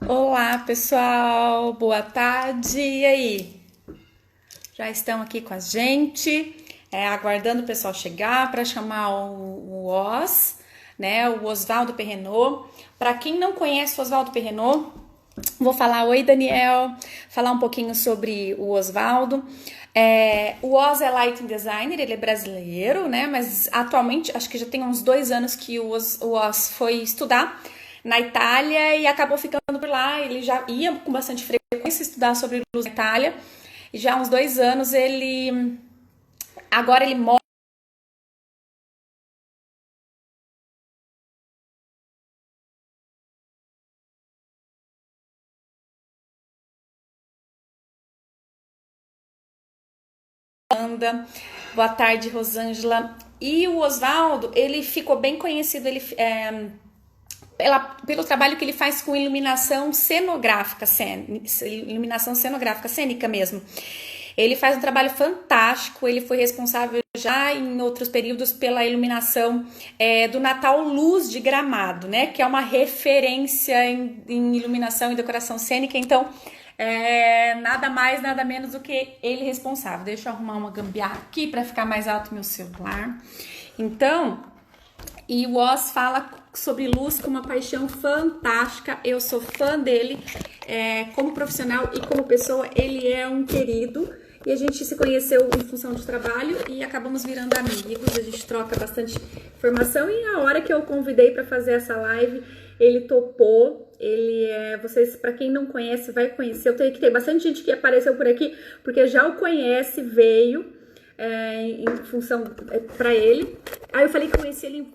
Olá, pessoal, boa tarde. E aí? Já estão aqui com a gente, aguardando o pessoal chegar para chamar o Os, né? O Oswaldo Perrenot. Para quem não conhece o Oswaldo Perrenot, vou falar oi, Daniel, falar um pouquinho sobre o Oswaldo. O Oz é Lighting Designer, ele é brasileiro, né? Mas atualmente, acho que já tem uns 2 anos que o Oz foi estudar na Itália e acabou ficando por lá. Ele já ia com bastante frequência estudar sobre luz na Itália. E já há uns 2 anos agora ele mora em Holanda. Boa tarde, Rosângela. E o Oswaldo, ele ficou bem conhecido, pelo trabalho que ele faz com iluminação cenográfica, iluminação cenográfica, cênica mesmo. Ele faz um trabalho fantástico, ele foi responsável já em outros períodos pela iluminação do Natal Luz de Gramado, né? Que é uma referência em iluminação e decoração cênica, então nada mais, nada menos do que ele responsável. Deixa eu arrumar uma gambiarra aqui para ficar mais alto meu celular. Então, e o Oz fala sobre luz com uma paixão fantástica. Eu sou fã dele como profissional e como pessoa. Ele é um querido. E a gente se conheceu em função de trabalho e acabamos virando amigos. A gente troca bastante informação. E a hora que eu convidei para fazer essa live, ele topou. Vocês, para quem não conhece, vai conhecer. Eu tenho que ter bastante gente que apareceu por aqui, porque já o conhece, veio em função para ele. Aí eu falei que conheci ele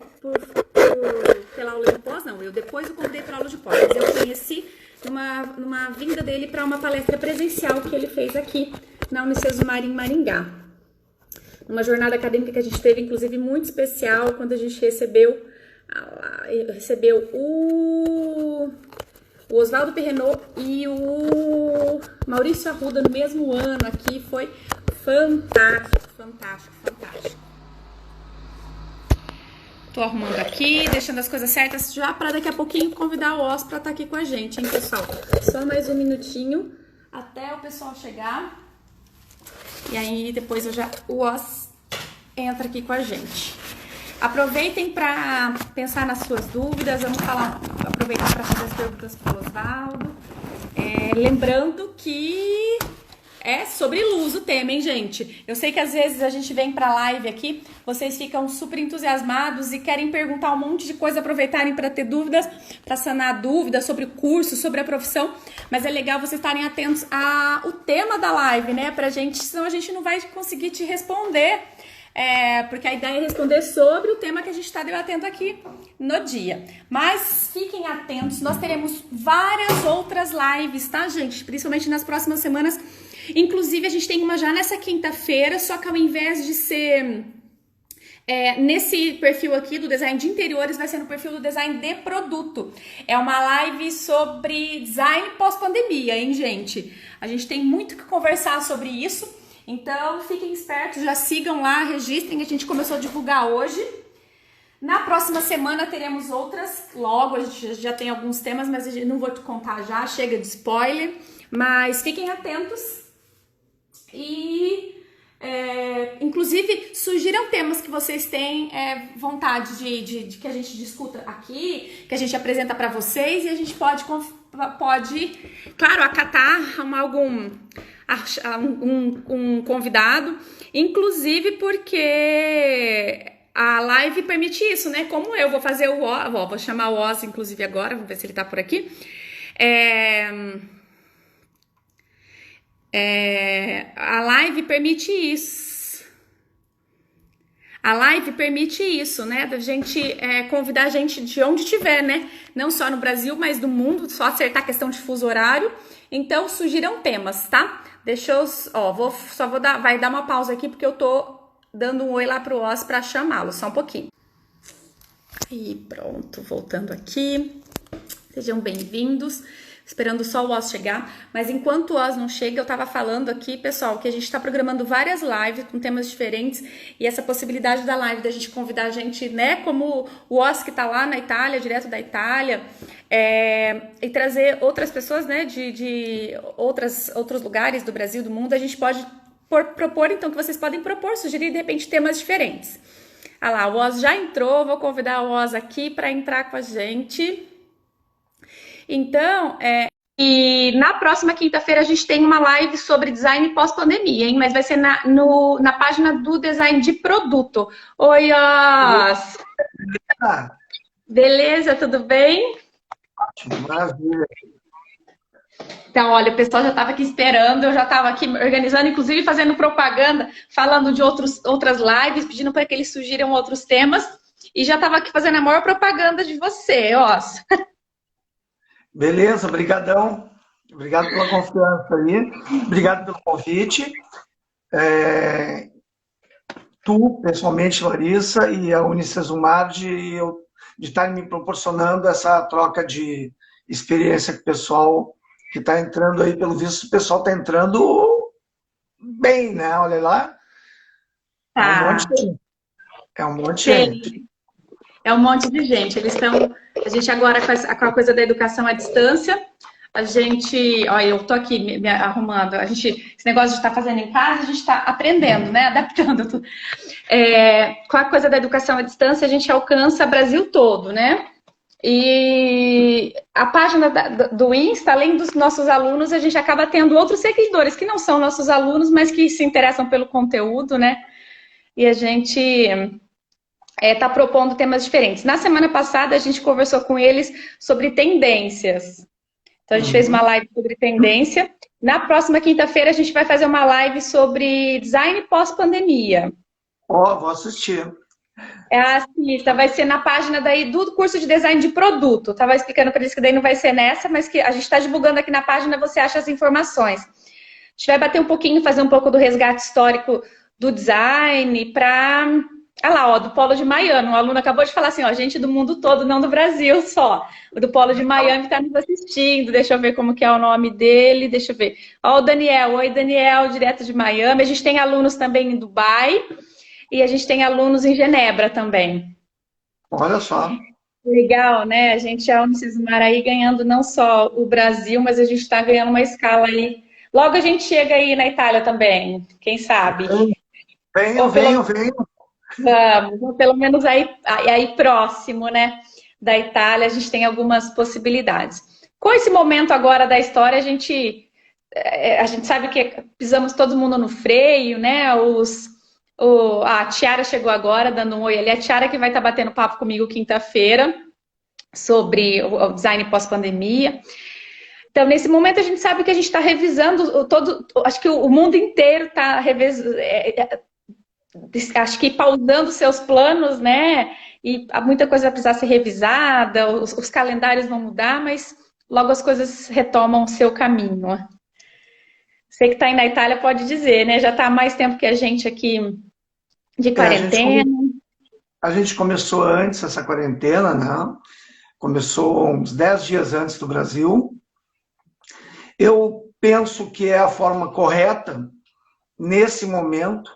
pela aula de pós, não. Eu depois eu convidei para aula de pós, mas eu conheci numa vinda dele para uma palestra presencial que ele fez aqui na Unicesumar em Maringá. Uma jornada acadêmica que a gente teve, inclusive, muito especial, quando a gente recebeu o Oswaldo Perrenot e o Maurício Arruda no mesmo ano aqui. Foi fantástico, fantástico, fantástico. Tô arrumando aqui, deixando as coisas certas já para daqui a pouquinho convidar o Os para estar aqui com a gente, hein, pessoal? Só mais um minutinho até o pessoal chegar. E aí depois o Os entra aqui com a gente. Aproveitem para pensar nas suas dúvidas. Vamos aproveitar para fazer as perguntas para o Oswaldo. Lembrando que é sobre luz o tema, hein, gente? Eu sei que às vezes a gente vem pra live aqui, vocês ficam super entusiasmados e querem perguntar um monte de coisa, aproveitarem para ter dúvidas, para sanar dúvidas sobre o curso, sobre a profissão, mas é legal vocês estarem atentos ao tema da live, né, pra gente, senão a gente não vai conseguir te responder, porque a ideia é responder sobre o tema que a gente está debatendo aqui no dia. Mas fiquem atentos, nós teremos várias outras lives, tá, gente? Principalmente nas próximas semanas. Inclusive, a gente tem uma já nessa quinta-feira, só que ao invés de ser nesse perfil aqui do design de interiores, vai ser no perfil do design de produto. É uma live sobre design pós-pandemia, hein, gente? A gente tem muito que conversar sobre isso, então fiquem espertos, já sigam lá, registrem, a gente começou a divulgar hoje. Na próxima semana teremos outras, logo, a gente já tem alguns temas, mas eu não vou te contar já, chega de spoiler, mas fiquem atentos. E, inclusive, sugiram temas que vocês têm vontade de que a gente discuta aqui, que a gente apresenta para vocês, e a gente pode claro, acatar um convidado, inclusive porque a live permite isso, né? Como eu vou fazer vou chamar o Oz, inclusive, agora, vamos ver se ele tá por aqui. A live permite isso. A live permite isso, né? Da gente convidar a gente de onde estiver, né? Não só no Brasil, mas do mundo, só acertar a questão de fuso horário. Então, sugiram temas, tá? Deixa eu... vai dar uma pausa aqui, porque eu tô dando um oi lá pro Oz pra chamá-lo, só um pouquinho. E pronto, voltando aqui. Sejam bem-vindos. esperando só o Oz chegar. Mas enquanto o Oz não chega, eu tava falando aqui, pessoal, que a gente tá programando várias lives com temas diferentes e essa possibilidade da live da gente convidar a gente, né, como o Oz que tá lá na Itália, direto da Itália, e trazer outras pessoas, né, de outros lugares do Brasil, do mundo, a gente pode propor, então, que vocês podem propor, sugerir, de repente, temas diferentes. Ah lá, o Oz já entrou, vou convidar o Oz aqui para entrar com a gente. Então, e na próxima quinta-feira a gente tem uma live sobre design pós-pandemia, hein? Mas vai ser na página do design de produto. Oi, Oz! Beleza, tudo bem? Maravilha. Então, olha, o pessoal já estava aqui esperando, eu já estava aqui organizando, inclusive fazendo propaganda, falando de outras lives, pedindo para que eles sugiram outros temas, e já estava aqui fazendo a maior propaganda de você, Oz. Beleza, brigadão. Obrigado pela confiança aí. Obrigado pelo convite. Tu, pessoalmente, Larissa, e a Unicesumar, de estar me proporcionando essa troca de experiência com o pessoal que está entrando aí, pelo visto, o pessoal está entrando bem, né? Olha lá. É um monte de gente. É um monte de gente. Eles estão. A gente agora, com a coisa da educação à distância, a gente. Olha, eu tô aqui me arrumando. Esse negócio de estar fazendo em casa, a gente está aprendendo, né? Adaptando tudo. Com a coisa da educação à distância, a gente alcança o Brasil todo, né? E a página do Insta, além dos nossos alunos, a gente acaba tendo outros seguidores que não são nossos alunos, mas que se interessam pelo conteúdo, né? E a gente está propondo temas diferentes. Na semana passada, a gente conversou com eles sobre tendências. Então, a gente fez uma live sobre tendência. Na próxima quinta-feira, a gente vai fazer uma live sobre design pós-pandemia. Vou assistir. Assista, vai ser na página daí do curso de design de produto. Estava explicando para eles que daí não vai ser nessa, mas que a gente está divulgando aqui na página, você acha as informações. A gente vai bater um pouquinho, fazer um pouco do resgate histórico do design para... Ah lá, ó, do Polo de Miami. Um aluno acabou de falar assim, ó, gente do mundo todo, não do Brasil só. O do Polo de Miami está nos assistindo. Deixa eu ver como que é o nome dele. Deixa eu ver. Ó, o Daniel. Oi, Daniel, direto de Miami. A gente tem alunos também em Dubai. E a gente tem alunos em Genebra também. Olha só. Legal, né? A gente, a Unicesumar aí ganhando não só o Brasil, mas a gente está ganhando uma escala aí. Logo a gente chega aí na Itália também, quem sabe? Venho. Vamos, pelo menos aí próximo, né? Da Itália, a gente tem algumas possibilidades. Com esse momento agora da história, a gente sabe que pisamos todo mundo no freio, né? A Tiara chegou agora, dando um oi ali. A Tiara que vai estar batendo papo comigo quinta-feira sobre o design pós-pandemia. Então, nesse momento, a gente sabe que a gente está revisando acho que o mundo inteiro está revisando, acho que pausando seus planos, né? E muita coisa vai precisar ser revisada, os calendários vão mudar, mas logo as coisas retomam o seu caminho. Você que está aí na Itália pode dizer, né? Já está há mais tempo que a gente aqui de quarentena. A gente começou antes essa quarentena, né? Começou uns 10 dias antes do Brasil. Eu penso que é a forma correta, nesse momento,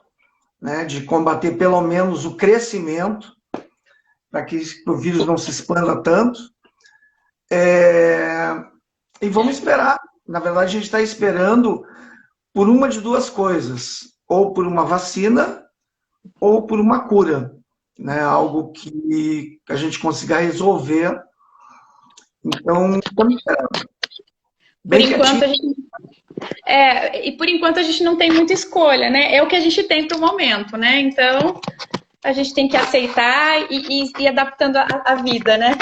né, de combater pelo menos o crescimento, para que o vírus não se expanda tanto. E vamos esperar. Na verdade, a gente está esperando por uma de duas coisas, ou por uma vacina, ou por uma cura, né? Algo que a gente consiga resolver. Então, estamos esperando. Por enquanto, e por enquanto a gente não tem muita escolha, né? É o que a gente tem para o momento, né? Então, a gente tem que aceitar e ir adaptando a vida, né?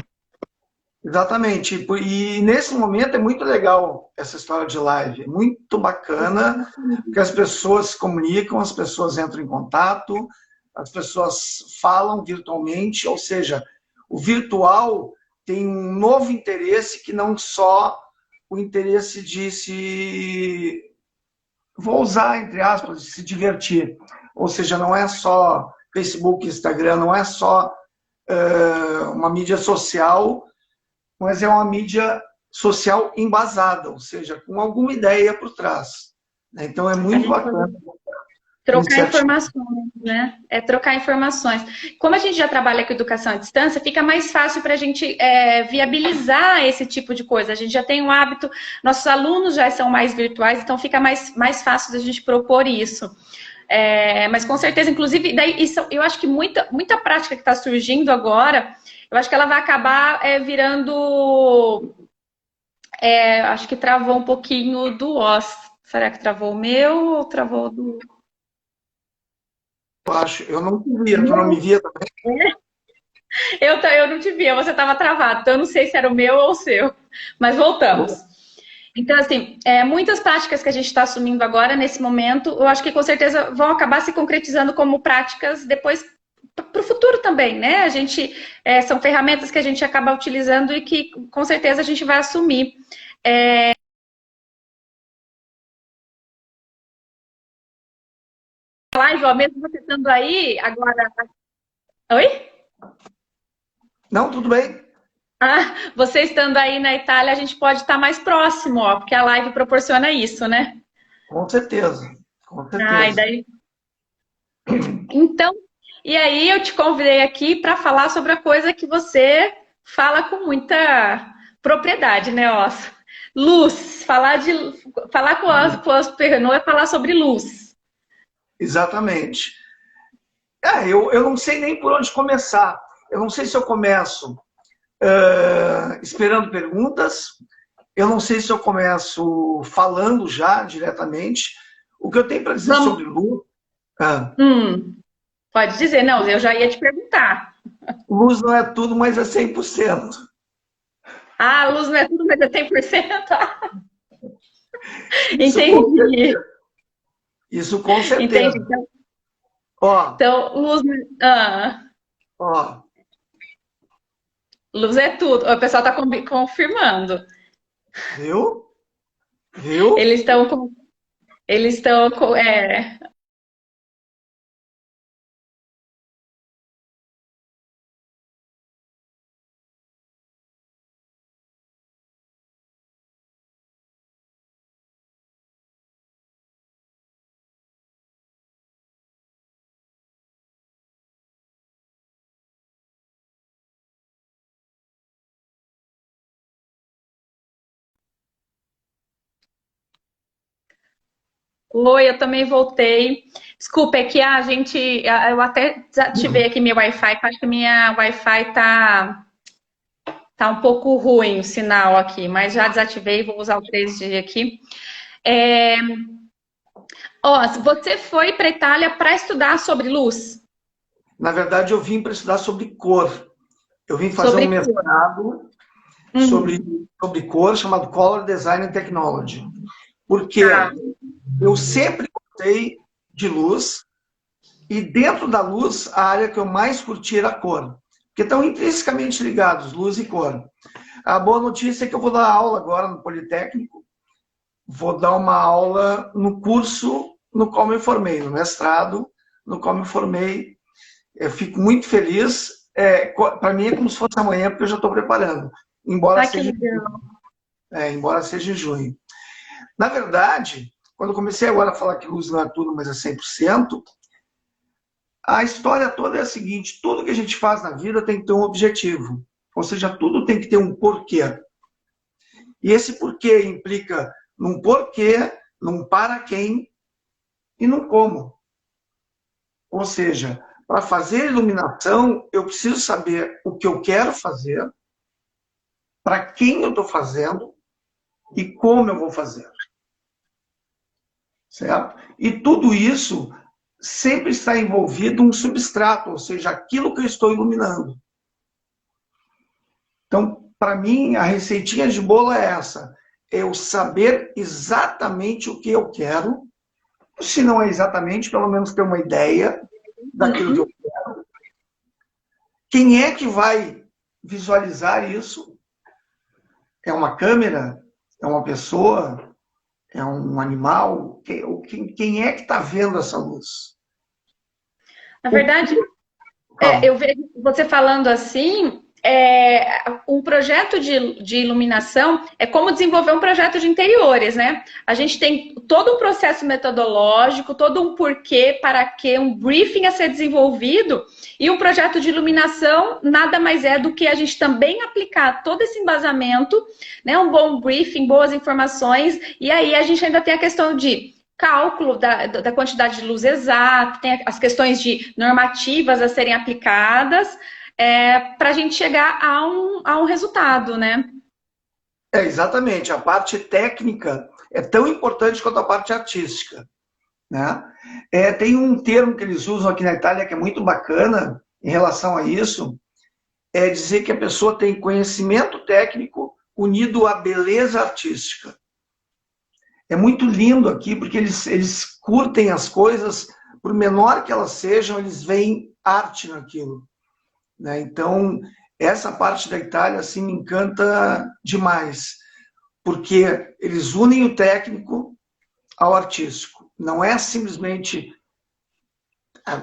Exatamente. E nesse momento é muito legal essa história de live. É muito bacana, porque as pessoas se comunicam, as pessoas entram em contato, as pessoas falam virtualmente, ou seja, o virtual tem um novo interesse que não só o interesse de se... Vou usar, entre aspas, de se divertir. Ou seja, não é só Facebook, Instagram, não é só uma mídia social, mas é uma mídia social embasada, ou seja, com alguma ideia por trás. Então, é muito bacana. Trocar informações, né? É trocar informações. Como a gente já trabalha com educação à distância, fica mais fácil para a gente viabilizar esse tipo de coisa. A gente já tem um hábito, nossos alunos já são mais virtuais, então fica mais fácil da gente propor isso. Mas com certeza, inclusive, daí, isso, eu acho que muita prática que está surgindo agora, eu acho que ela vai acabar virando... acho que travou um pouquinho do OS. Será que travou o meu ou travou do... Eu não te via, tu não me via também? Eu não te via, você estava travado, então eu não sei se era o meu ou o seu, mas voltamos. Então, assim, muitas práticas que a gente está assumindo agora, nesse momento, eu acho que com certeza vão acabar se concretizando como práticas depois para o futuro também, né? A gente, são ferramentas que a gente acaba utilizando e que com certeza a gente vai assumir. Live, ó, mesmo você estando aí, agora... Oi? Não, tudo bem. Você estando aí na Itália, a gente pode estar mais próximo, ó, porque a live proporciona isso, né? Com certeza, com E certeza. daí... Então, e aí eu te convidei aqui para falar sobre a coisa que você fala com muita propriedade, né, Ossa? Luz. Falar com as Pernod é falar sobre luz. Exatamente. Eu não sei nem por onde começar. Eu não sei se eu começo esperando perguntas, eu não sei se eu começo falando já diretamente. O que eu tenho para dizer sobre luz... Pode dizer, não, eu já ia te perguntar. Luz não é tudo, mas é 100%. Luz não é tudo, mas é 100%? Isso Entendi. Isso com certeza. Entendi. Então, luz... ó, Luz é tudo. O pessoal está confirmando. Viu? Viu? Eles estão Oi, eu também voltei. Desculpa, é que a gente. Eu até desativei aqui meu Wi-Fi, acho que minha Wi-Fi tá um pouco ruim o sinal aqui, mas já desativei, vou usar o 3G aqui. Você foi para a Itália para estudar sobre luz? Na verdade, eu vim para estudar sobre cor. Eu vim fazer um mestrado sobre cor, chamado Color Design and Technology. Porque eu sempre gostei de luz, e dentro da luz, a área que eu mais curti era a cor. Porque estão intrinsecamente ligados, luz e cor. A boa notícia é que eu vou dar aula agora no Politécnico. Vou dar uma aula no curso no qual me formei, no mestrado, no qual me formei. Eu fico muito feliz. Para mim é como se fosse amanhã, porque eu já estou preparando. Embora seja em junho. Na verdade, quando eu comecei agora a falar que luz não é tudo, mas é 100%, a história toda é a seguinte: tudo que a gente faz na vida tem que ter um objetivo. Ou seja, tudo tem que ter um porquê. E esse porquê implica num porquê, num para quem e num como. Ou seja, para fazer iluminação, eu preciso saber o que eu quero fazer, para quem eu estou fazendo e como eu vou fazer. Certo? E tudo isso sempre está envolvido um substrato, ou seja, aquilo que eu estou iluminando. Então, para mim, a receitinha de bolo é essa: eu saber exatamente o que eu quero, se não é exatamente, pelo menos ter uma ideia daquilo que eu quero. Quem é que vai visualizar isso? É uma câmera? É uma pessoa? É um animal? Quem é que está vendo essa luz? Na verdade, eu vejo você falando assim, um projeto de iluminação é como desenvolver um projeto de interiores, né? A gente tem todo um processo metodológico, todo um porquê, para quê, um briefing a ser desenvolvido, e um projeto de iluminação nada mais é do que a gente também aplicar todo esse embasamento, né? Um bom briefing, boas informações, e aí a gente ainda tem a questão de cálculo da quantidade de luz exata, tem as questões de normativas a serem aplicadas, para a gente chegar a um resultado, né? Exatamente. A parte técnica é tão importante quanto a parte artística, né? Tem um termo que eles usam aqui na Itália que é muito bacana em relação a isso, é dizer que a pessoa tem conhecimento técnico unido à beleza artística. É muito lindo aqui, porque eles curtem as coisas, por menor que elas sejam, eles veem arte naquilo, né? Então, essa parte da Itália assim, me encanta demais, porque eles unem o técnico ao artístico. Não é simplesmente...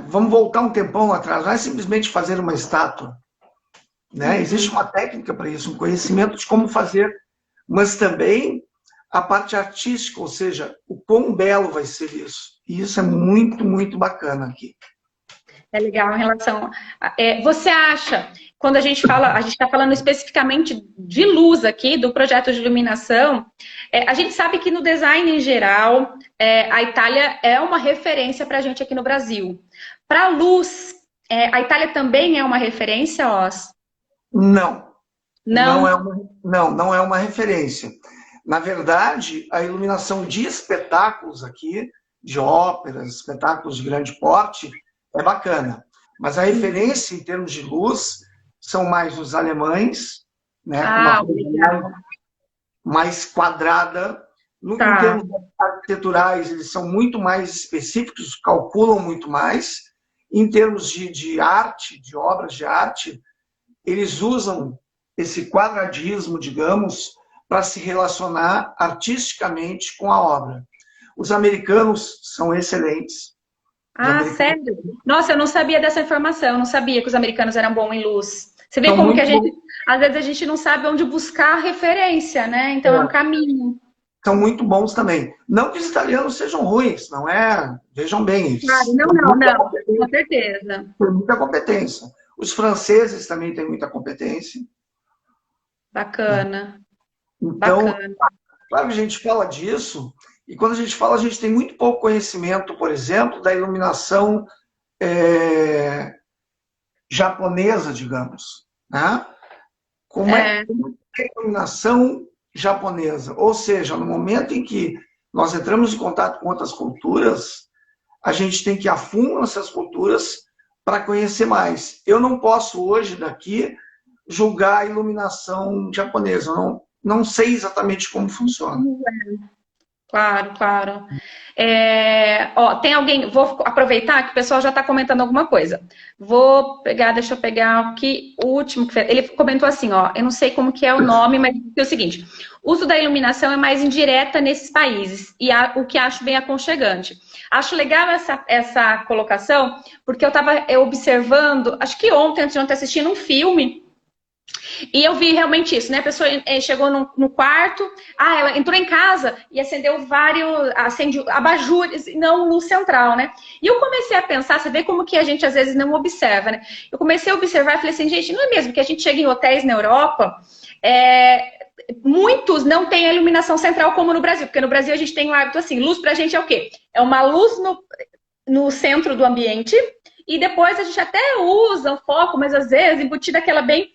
Vamos voltar um tempão atrás, não é simplesmente fazer uma estátua, né? Existe uma técnica para isso, um conhecimento de como fazer, mas também a parte artística, ou seja, o quão belo vai ser isso. E isso é muito, muito bacana aqui. É legal em relação... você acha, quando a gente está falando especificamente de luz aqui, do projeto de iluminação, a gente sabe que no design em geral, a Itália é uma referência para a gente aqui no Brasil. Para a luz, a Itália também é uma referência, Os? Não. Não? Não é uma referência. Na verdade, a iluminação de espetáculos aqui, de óperas, espetáculos de grande porte, é bacana. Mas a referência em termos de luz são mais os alemães, né? Uma coisa mais quadrada. Em termos arquiteturais, eles são muito mais específicos, calculam muito mais. Em termos de arte, de obras de arte, eles usam esse quadradismo, digamos, para se relacionar artisticamente com a obra. Os americanos são excelentes. Sério? Nossa, eu não sabia dessa informação, eu não sabia que os americanos eram bons em luz. Você vê como que a gente, às vezes a gente não sabe onde buscar referência, né? Então é um caminho. São muito bons também. Não que os italianos sejam ruins, não é? Vejam bem isso. Não, com certeza. Tem muita competência. Os franceses também têm muita competência. Bacana. Então, claro que a gente fala disso, e quando a gente fala, a gente tem muito pouco conhecimento, por exemplo, da iluminação japonesa, digamos, né? Como é a iluminação japonesa? Ou seja, no momento em que nós entramos em contato com outras culturas, a gente tem que ir a fundo nessas culturas para conhecer mais. Eu não posso hoje daqui julgar a iluminação japonesa, eu não sei exatamente como funciona. Claro. Tem alguém... Vou aproveitar que o pessoal já está comentando alguma coisa. Deixa eu pegar aqui o último que fez. Ele comentou assim, eu não sei como que é o nome, mas é o seguinte: o uso da iluminação é mais indireta nesses países, e o que acho bem aconchegante. Acho legal essa colocação, porque eu estava observando, acho que ontem, antes de ontem, assistindo um filme, e eu vi realmente isso, né? A pessoa chegou no quarto, ela entrou em casa e acendeu acende abajures, não luz central, né? E eu comecei a pensar, você vê como que a gente às vezes não observa, né? Eu comecei a observar e falei assim, gente, não é mesmo que a gente chega em hotéis na Europa, muitos não têm a iluminação central como no Brasil, porque no Brasil a gente tem um hábito assim, luz pra gente é o quê? É uma luz no centro do ambiente, e depois a gente até usa o foco, mas às vezes embutida aquela bem...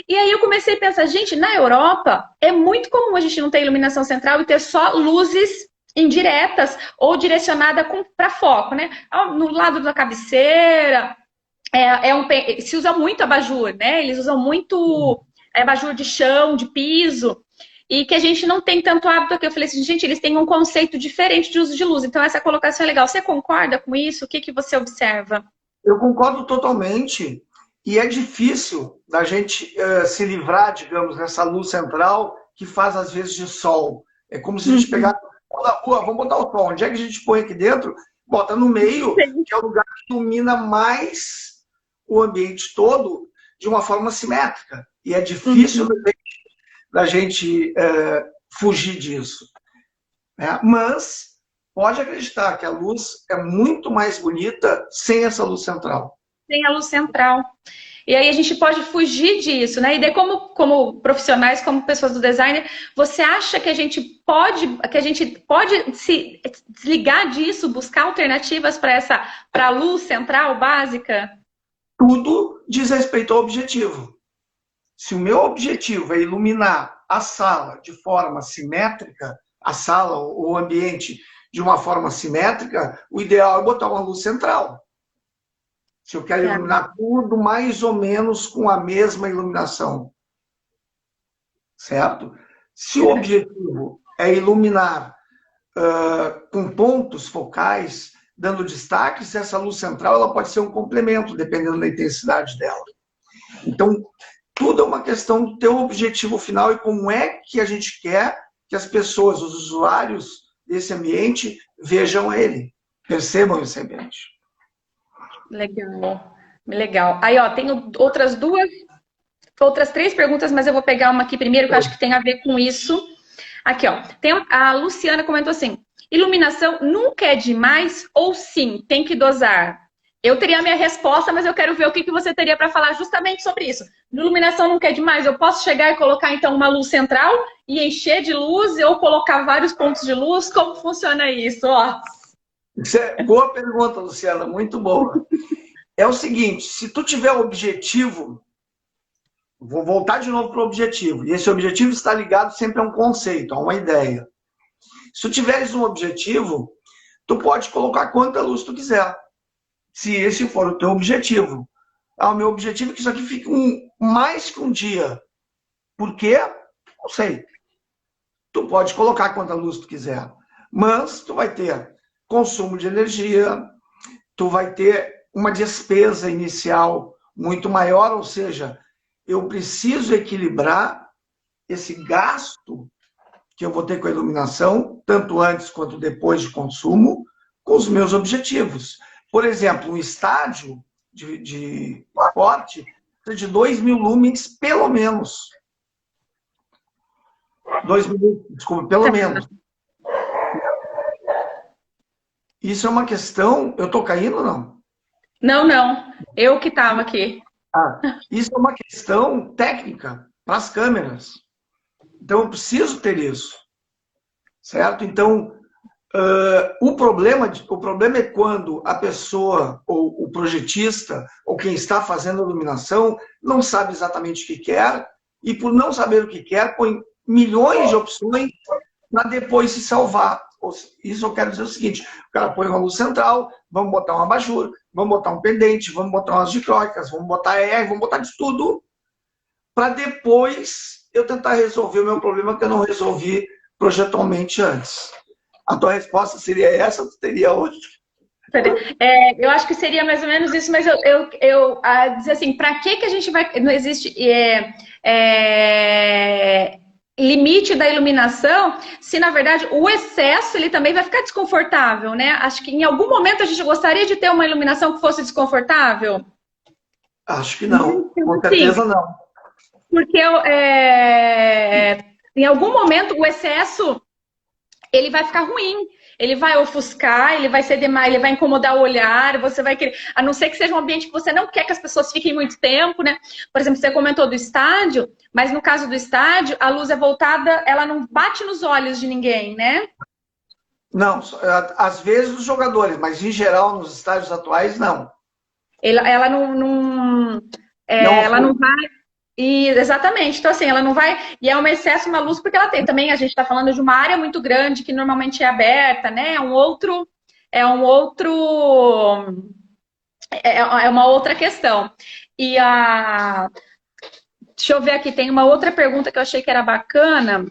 E aí eu comecei a pensar, gente, na Europa é muito comum a gente não ter iluminação central e ter só luzes indiretas ou direcionada para foco, né? No lado da cabeceira, se usa muito abajur, né? Eles usam muito abajur de chão, de piso, e que a gente não tem tanto hábito aqui. Eu falei assim, gente, eles têm um conceito diferente de uso de luz, então essa colocação é legal. Você concorda com isso? O que você observa? Eu concordo totalmente. E é difícil da gente se livrar, digamos, dessa luz central que faz, às vezes, de sol. É como se a gente pegasse na rua, vamos botar o sol. Onde é que a gente põe aqui dentro? Bota no meio, que é o lugar que ilumina mais o ambiente todo de uma forma simétrica. E é difícil da gente fugir disso, né? Mas pode acreditar que a luz é muito mais bonita sem essa luz central. Tem a luz central. E aí a gente pode fugir disso, né? E daí, como profissionais, como pessoas do design, você acha que a gente pode se desligar disso, buscar alternativas para a luz central básica? Tudo diz respeito ao objetivo. Se o meu objetivo é iluminar a sala de forma simétrica, a sala ou o ambiente de uma forma simétrica, o ideal é botar uma luz central. Se eu quero iluminar tudo mais ou menos com a mesma iluminação. Certo? Se o objetivo é iluminar com pontos focais, dando destaques, essa luz central ela pode ser um complemento, dependendo da intensidade dela. Então, tudo é uma questão do teu objetivo final e como é que a gente quer que as pessoas, os usuários desse ambiente, vejam ele, percebam esse ambiente. Legal, legal. Aí, ó, tenho outras três perguntas, mas eu vou pegar uma aqui primeiro, que eu acho que tem a ver com isso. Aqui, ó. A Luciana comentou assim: iluminação nunca é demais ou sim, tem que dosar? Eu teria a minha resposta, mas eu quero ver o que você teria para falar justamente sobre isso. Iluminação nunca é demais. Eu posso chegar e colocar, então, uma luz central e encher de luz ou colocar vários pontos de luz? Como funciona isso? Ó. Boa pergunta, Luciana, muito boa. É o seguinte, se tu tiver objetivo, vou voltar de novo para o objetivo, e esse objetivo está ligado sempre a um conceito, a uma ideia. Se tu tiveres um objetivo, tu pode colocar quanta luz tu quiser, se esse for o teu objetivo. O meu objetivo é que isso aqui fique mais que um dia. Por quê? Não sei. Tu pode colocar quanta luz tu quiser, mas tu vai ter consumo de energia, tu vai ter uma despesa inicial muito maior, ou seja, eu preciso equilibrar esse gasto que eu vou ter com a iluminação, tanto antes quanto depois de consumo, com os meus objetivos. Por exemplo, um estádio de esporte precisa de 2.000 lumens, pelo menos. 2.000, desculpa, pelo menos. Isso é uma questão... Eu estou caindo ou não? Não. Eu que estava aqui. Isso é uma questão técnica para as câmeras. Então, eu preciso ter isso. Certo? Então, o problema é quando a pessoa, ou o projetista, ou quem está fazendo a iluminação, não sabe exatamente o que quer, e por não saber o que quer, põe milhões de opções para depois se salvar. Isso eu quero dizer o seguinte: o cara põe uma luz central, vamos botar um abajur, vamos botar um pendente, vamos botar umas dicróicas, vamos botar vamos botar de tudo, para depois eu tentar resolver o meu problema que eu não resolvi projetualmente antes. A tua resposta seria essa ou tu teria outra? Eu acho que seria mais ou menos isso, mas eu dizer assim, para que a gente vai... Não existe limite da iluminação, se na verdade o excesso ele também vai ficar desconfortável, né? Acho que em algum momento a gente gostaria de ter uma iluminação que fosse desconfortável. Acho que não, com certeza não. Porque em algum momento o excesso ele vai ficar ruim, ele vai ofuscar, ele vai ser demais, ele vai incomodar o olhar, você vai querer, a não ser que seja um ambiente que você não quer que as pessoas fiquem muito tempo, né? Por exemplo, você comentou do estádio, mas no caso do estádio, a luz é voltada, ela não bate nos olhos de ninguém, né? Não, às vezes os jogadores, mas em geral nos estádios atuais, não. Ela não vai... exatamente, então assim, ela não vai, e é um excesso na luz porque ela tem, também a gente está falando de uma área muito grande que normalmente é aberta, né, é uma outra questão. E deixa eu ver aqui, tem uma outra pergunta que eu achei que era bacana.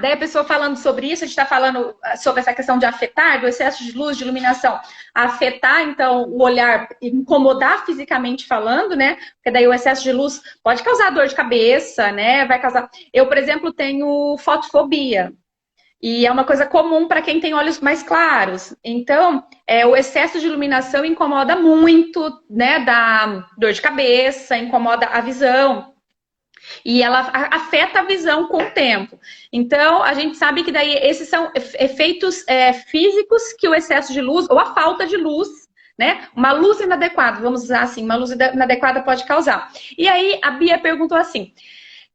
Daí a pessoa falando sobre isso, a gente está falando sobre essa questão de afetar, do excesso de luz, de iluminação, afetar, então, o olhar, incomodar fisicamente falando, né? Porque daí o excesso de luz pode causar dor de cabeça, né? Vai causar... Eu, por exemplo, tenho fotofobia. E é uma coisa comum para quem tem olhos mais claros. Então, o excesso de iluminação incomoda muito, né? Dá dor de cabeça, incomoda a visão. E ela afeta a visão com o tempo. Então, a gente sabe que daí esses são efeitos físicos que o excesso de luz, ou a falta de luz, né? Uma luz inadequada, vamos usar assim, uma luz inadequada pode causar. E aí, a Bia perguntou assim,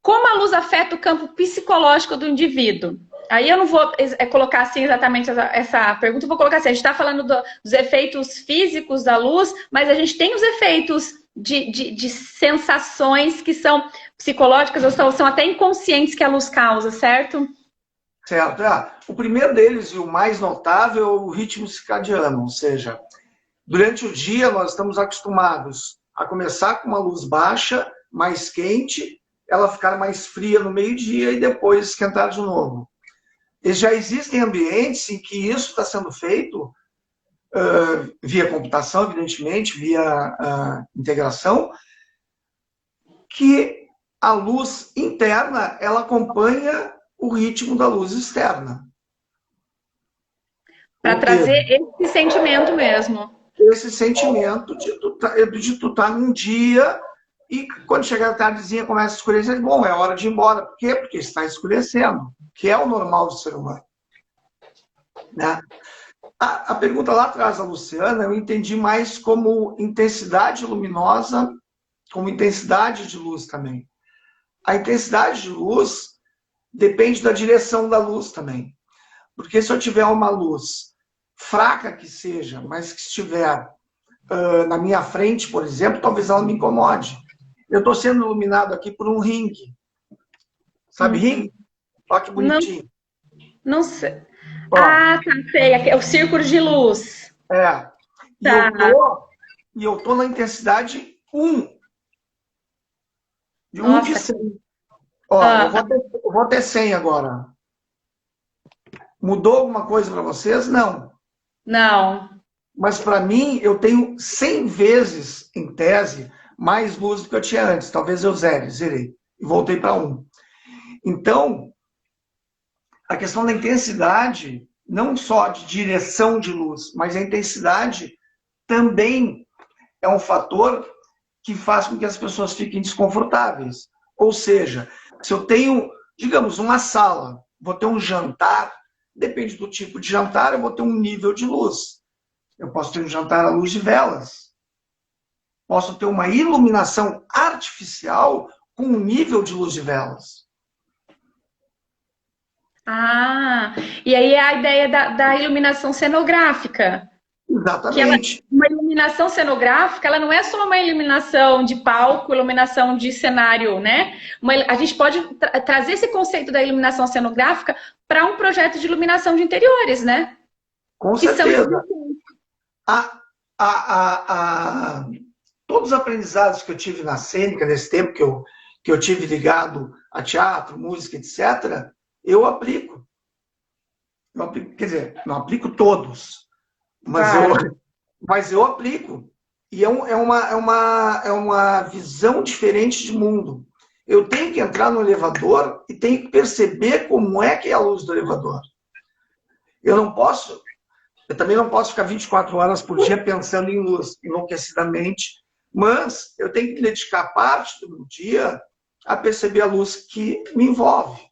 como a luz afeta o campo psicológico do indivíduo? Aí eu não vou colocar assim exatamente essa pergunta, eu vou colocar assim, a gente está falando dos efeitos físicos da luz, mas a gente tem os efeitos de sensações que são psicológicas ou são até inconscientes que a luz causa, certo? Certo. O primeiro deles e o mais notável é o ritmo circadiano, ou seja, durante o dia nós estamos acostumados a começar com uma luz baixa, mais quente, ela ficar mais fria no meio-dia e depois esquentar de novo. E já existem ambientes em que isso está sendo feito via computação, evidentemente, via integração, que a luz interna ela acompanha o ritmo da luz externa. Para trazer esse sentimento mesmo. Esse sentimento de tu estar num dia e quando chegar a tardezinha começa a escurecer, bom, é hora de ir embora. Por quê? Porque está escurecendo, que é o normal do ser humano. Né? A pergunta lá atrás da Luciana, eu entendi mais como intensidade luminosa, como intensidade de luz também. A intensidade de luz depende da direção da luz também. Porque se eu tiver uma luz fraca que seja, mas que estiver na minha frente, por exemplo, talvez ela me incomode. Eu estou sendo iluminado aqui por um ringue. Sabe ringue? Olha que bonitinho. Não sei. Ó. Ah, tá, sei. É o círculo de luz. É. E eu tô na intensidade 1. De 1 de 100. Ó, eu vou ter 100 agora. Mudou alguma coisa para vocês? Não. Não. Mas para mim, eu tenho 100 vezes, em tese, mais luz do que eu tinha antes. Talvez eu zerei. E voltei para 1. Então, a questão da intensidade, não só de direção de luz, mas a intensidade também é um fator que faz com que as pessoas fiquem desconfortáveis. Ou seja, se eu tenho, digamos, uma sala, vou ter um jantar, depende do tipo de jantar, eu vou ter um nível de luz. Eu posso ter um jantar à luz de velas. Posso ter uma iluminação artificial com um nível de luz de velas. Ah, e aí é a ideia da iluminação cenográfica. Exatamente. Uma iluminação cenográfica, ela não é só uma iluminação de palco, iluminação de cenário, né? A gente pode trazer esse conceito da iluminação cenográfica para um projeto de iluminação de interiores, né? Com certeza. Todos os aprendizados que eu tive na cênica, nesse tempo que eu tive ligado a teatro, música, etc., eu aplico. Quer dizer, não aplico todos, mas eu aplico. E é uma visão diferente de mundo. Eu tenho que entrar no elevador e tenho que perceber como é que é a luz do elevador. Eu também não posso ficar 24 horas por dia pensando em luz, enlouquecidamente, mas eu tenho que dedicar parte do meu dia a perceber a luz que me envolve.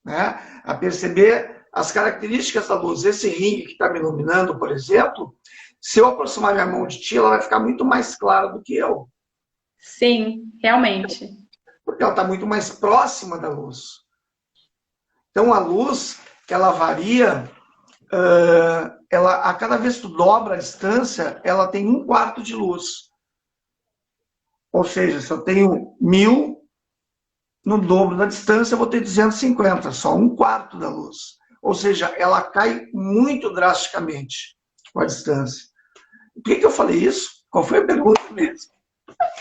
Né? A perceber as características da luz. Esse ringue que está me iluminando, por exemplo, se eu aproximar minha mão de ti, ela vai ficar muito mais clara do que eu. Sim, realmente. Porque ela está muito mais próxima da luz. Então, a luz, ela varia, a cada vez que tu dobra a distância, ela tem 1/4 de luz. Ou seja, se eu tenho 1000, no dobro da distância eu vou ter 250, só 1/4 da luz. Ou seja, ela cai muito drasticamente com a distância. Por que eu falei isso? Qual foi a pergunta mesmo?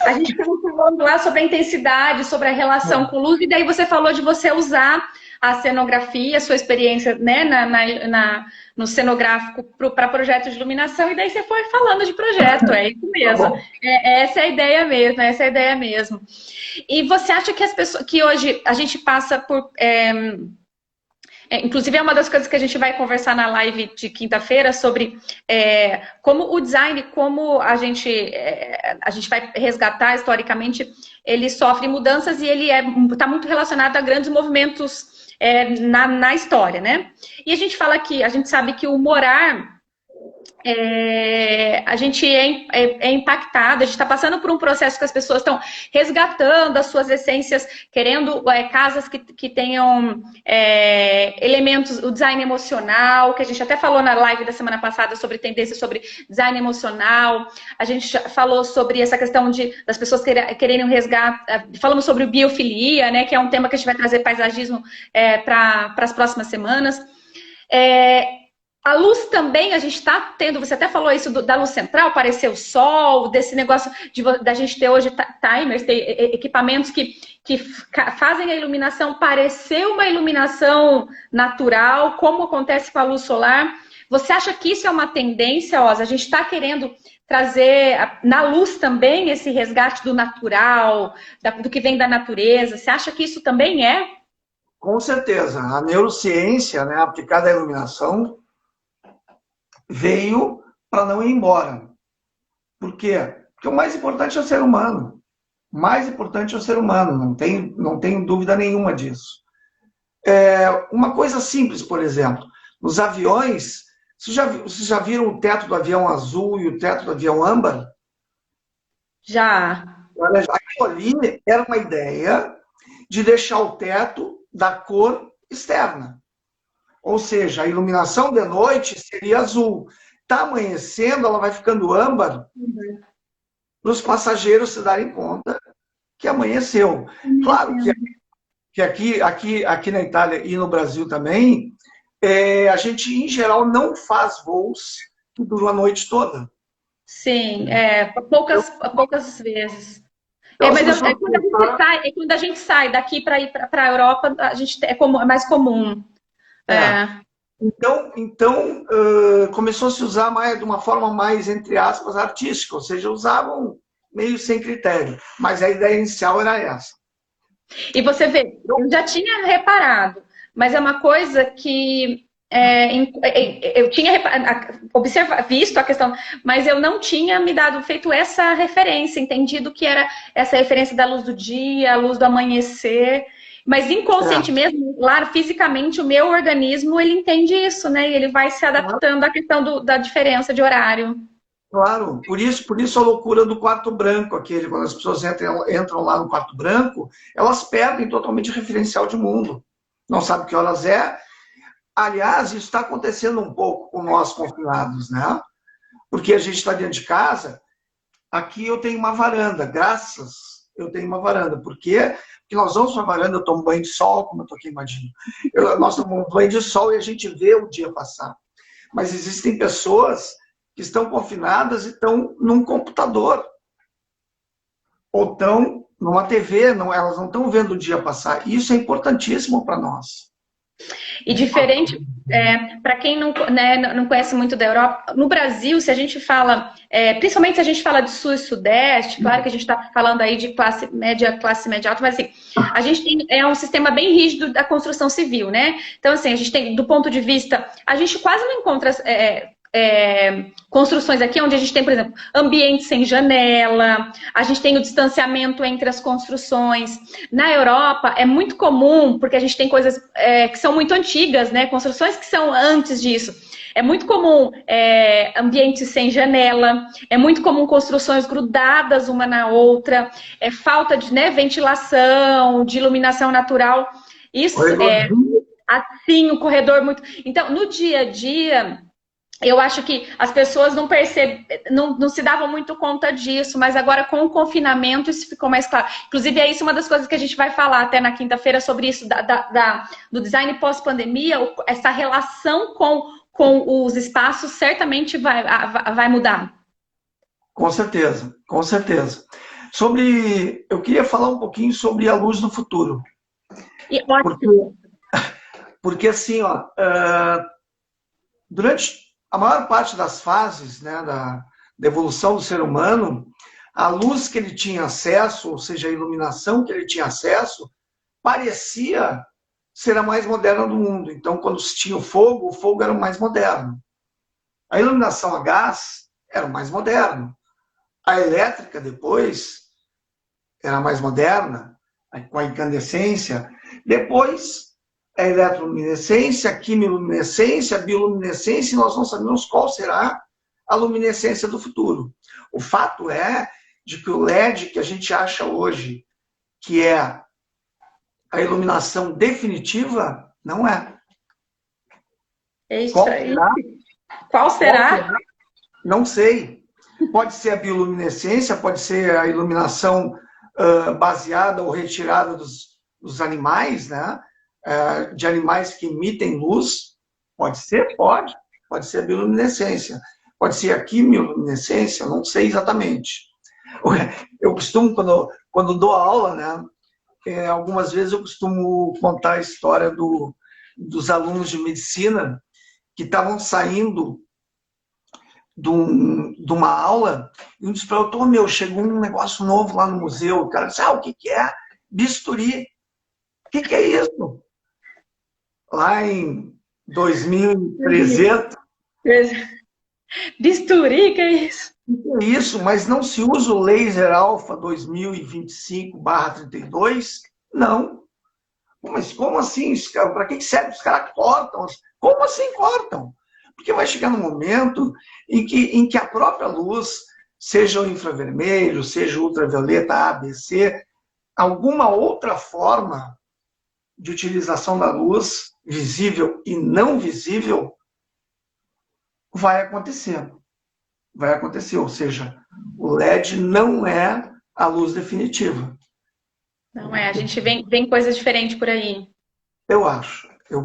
A gente estava falando lá sobre a intensidade, sobre a relação com luz, e daí você falou de você usar a cenografia, a sua experiência, né, no cenográfico para projetos de iluminação, e daí você foi falando de projeto, é isso mesmo. Essa é a ideia mesmo, essa é a ideia mesmo. E você acha que as pessoas, que hoje a gente passa por Inclusive, é uma das coisas que a gente vai conversar na live de quinta-feira sobre como o design, como a gente vai resgatar historicamente, ele sofre mudanças e ele está muito relacionado a grandes movimentos na história, né? E a gente fala que, a gente sabe que o morar a gente é impactado, a gente está passando por um processo que as pessoas estão resgatando as suas essências, querendo casas que tenham elementos, o design emocional, que a gente até falou na live da semana passada sobre tendências sobre design emocional, a gente falou sobre essa questão das pessoas quererem um resgate, falamos sobre biofilia, né, que é um tema que a gente vai trazer paisagismo para as próximas semanas. A luz também, a gente está tendo, você até falou isso da luz central, aparecer o sol, desse negócio da gente ter hoje timers, ter equipamentos que fazem a iluminação parecer uma iluminação natural, como acontece com a luz solar. Você acha que isso é uma tendência, Osa? A gente está querendo trazer na luz também esse resgate do natural, do que vem da natureza. Você acha que isso também é? Com certeza. A neurociência, né, aplicada à iluminação, veio para não ir embora. Por quê? Porque o mais importante é o ser humano. O mais importante é o ser humano, não tenho dúvida nenhuma disso. Uma coisa simples, por exemplo, nos aviões, vocês já viram o teto do avião azul e o teto do avião âmbar? Já. Aquilo ali era uma ideia de deixar o teto da cor externa. Ou seja, a iluminação de noite seria azul. Está amanhecendo, ela vai ficando âmbar, para os passageiros se darem conta que amanheceu. Claro que aqui na Itália e no Brasil também, a gente, em geral, não faz voos que duram a noite toda. Sim, poucas vezes. Mas quando a gente sai daqui para ir para a Europa, é mais comum. Então começou a se usar de uma forma mais, entre aspas, artística, ou seja, usavam meio sem critério, mas a ideia inicial era essa. E você vê, eu já tinha reparado, mas é uma coisa que eu tinha visto a questão, mas eu não tinha feito essa referência, entendido que era essa referência da luz do dia, a luz do amanhecer. Mas inconsciente mesmo, claro, fisicamente, o meu organismo, ele entende isso, né? E ele vai se adaptando à questão da diferença de horário. Claro, por isso a loucura do quarto branco, quando as pessoas entram lá no quarto branco, elas perdem totalmente o referencial de mundo. Não sabem que horas é. Aliás, isso está acontecendo um pouco com nós confinados, né? Porque a gente está dentro de casa, aqui eu tenho uma varanda, eu tenho uma varanda. Por quê? Porque nós vamos para a varanda, eu tomo banho de sol, como eu estou aqui, imagino. Nós tomamos banho de sol e a gente vê o dia passar. Mas existem pessoas que estão confinadas e estão num computador. Ou estão numa TV, elas não estão vendo o dia passar. E isso é importantíssimo para nós. E diferente, para quem não conhece muito da Europa, no Brasil, se a gente fala, principalmente se a gente fala de sul e sudeste, claro que a gente está falando aí de classe média alta, mas assim, a gente tem um sistema bem rígido da construção civil, né? Então, assim, a gente tem, do ponto de vista, a gente quase não encontra construções aqui onde a gente tem, por exemplo, ambiente sem janela, a gente tem o distanciamento entre as construções. Na Europa é muito comum, porque a gente tem coisas que são muito antigas, né? Construções que são antes disso. É muito comum ambientes sem janela, é muito comum construções grudadas uma na outra, falta de ventilação, de iluminação natural. Isso assim, o corredor muito... Então, no dia a dia... Eu acho que as pessoas não se davam muito conta disso, mas agora com o confinamento isso ficou mais claro. Inclusive é isso uma das coisas que a gente vai falar até na quinta-feira sobre isso, do design pós-pandemia, essa relação com os espaços certamente vai mudar. Com certeza, com certeza. Eu queria falar um pouquinho sobre a luz no futuro. Porque assim, durante a maior parte das fases, né, da evolução do ser humano, a luz que ele tinha acesso, ou seja, a iluminação que ele tinha acesso, parecia ser a mais moderna do mundo. Então, quando se tinha o fogo era o mais moderno. A iluminação a gás era o mais moderno. A elétrica, depois, era mais moderna, com a incandescência. Depois, a eletroluminescência, a quimiluminescência, a bioluminescência, e nós não sabemos qual será a luminescência do futuro. O fato é de que o LED que a gente acha hoje, que é a iluminação definitiva, não é. Qual será? Qual será? Não sei. Pode ser a bioluminescência, pode ser a iluminação baseada ou retirada dos animais, né? De animais que emitem luz. Pode ser? Pode. Pode ser a bioluminescência. Pode ser a quimiluminescência, não sei exatamente. Eu costumo, quando dou aula, né? Algumas vezes eu costumo contar a história dos alunos de medicina que estavam saindo de uma aula e um disse para eu, chegou um negócio novo lá no museu. O cara disse, o que é? Bisturi. O que é isso? Lá em 2300. Bisturi, que é isso? É isso, mas não se usa o laser alfa 2025/32? Não. Mas como assim? Para que serve? Os caras cortam. Como assim cortam? Porque vai chegar um momento em que a própria luz, seja o infravermelho, seja o ultravioleta, A, B, C, alguma outra forma de utilização da luz, visível e não visível, vai acontecer. Vai acontecer, ou seja, o LED não é a luz definitiva. Não é, a gente vem coisas diferentes por aí. Eu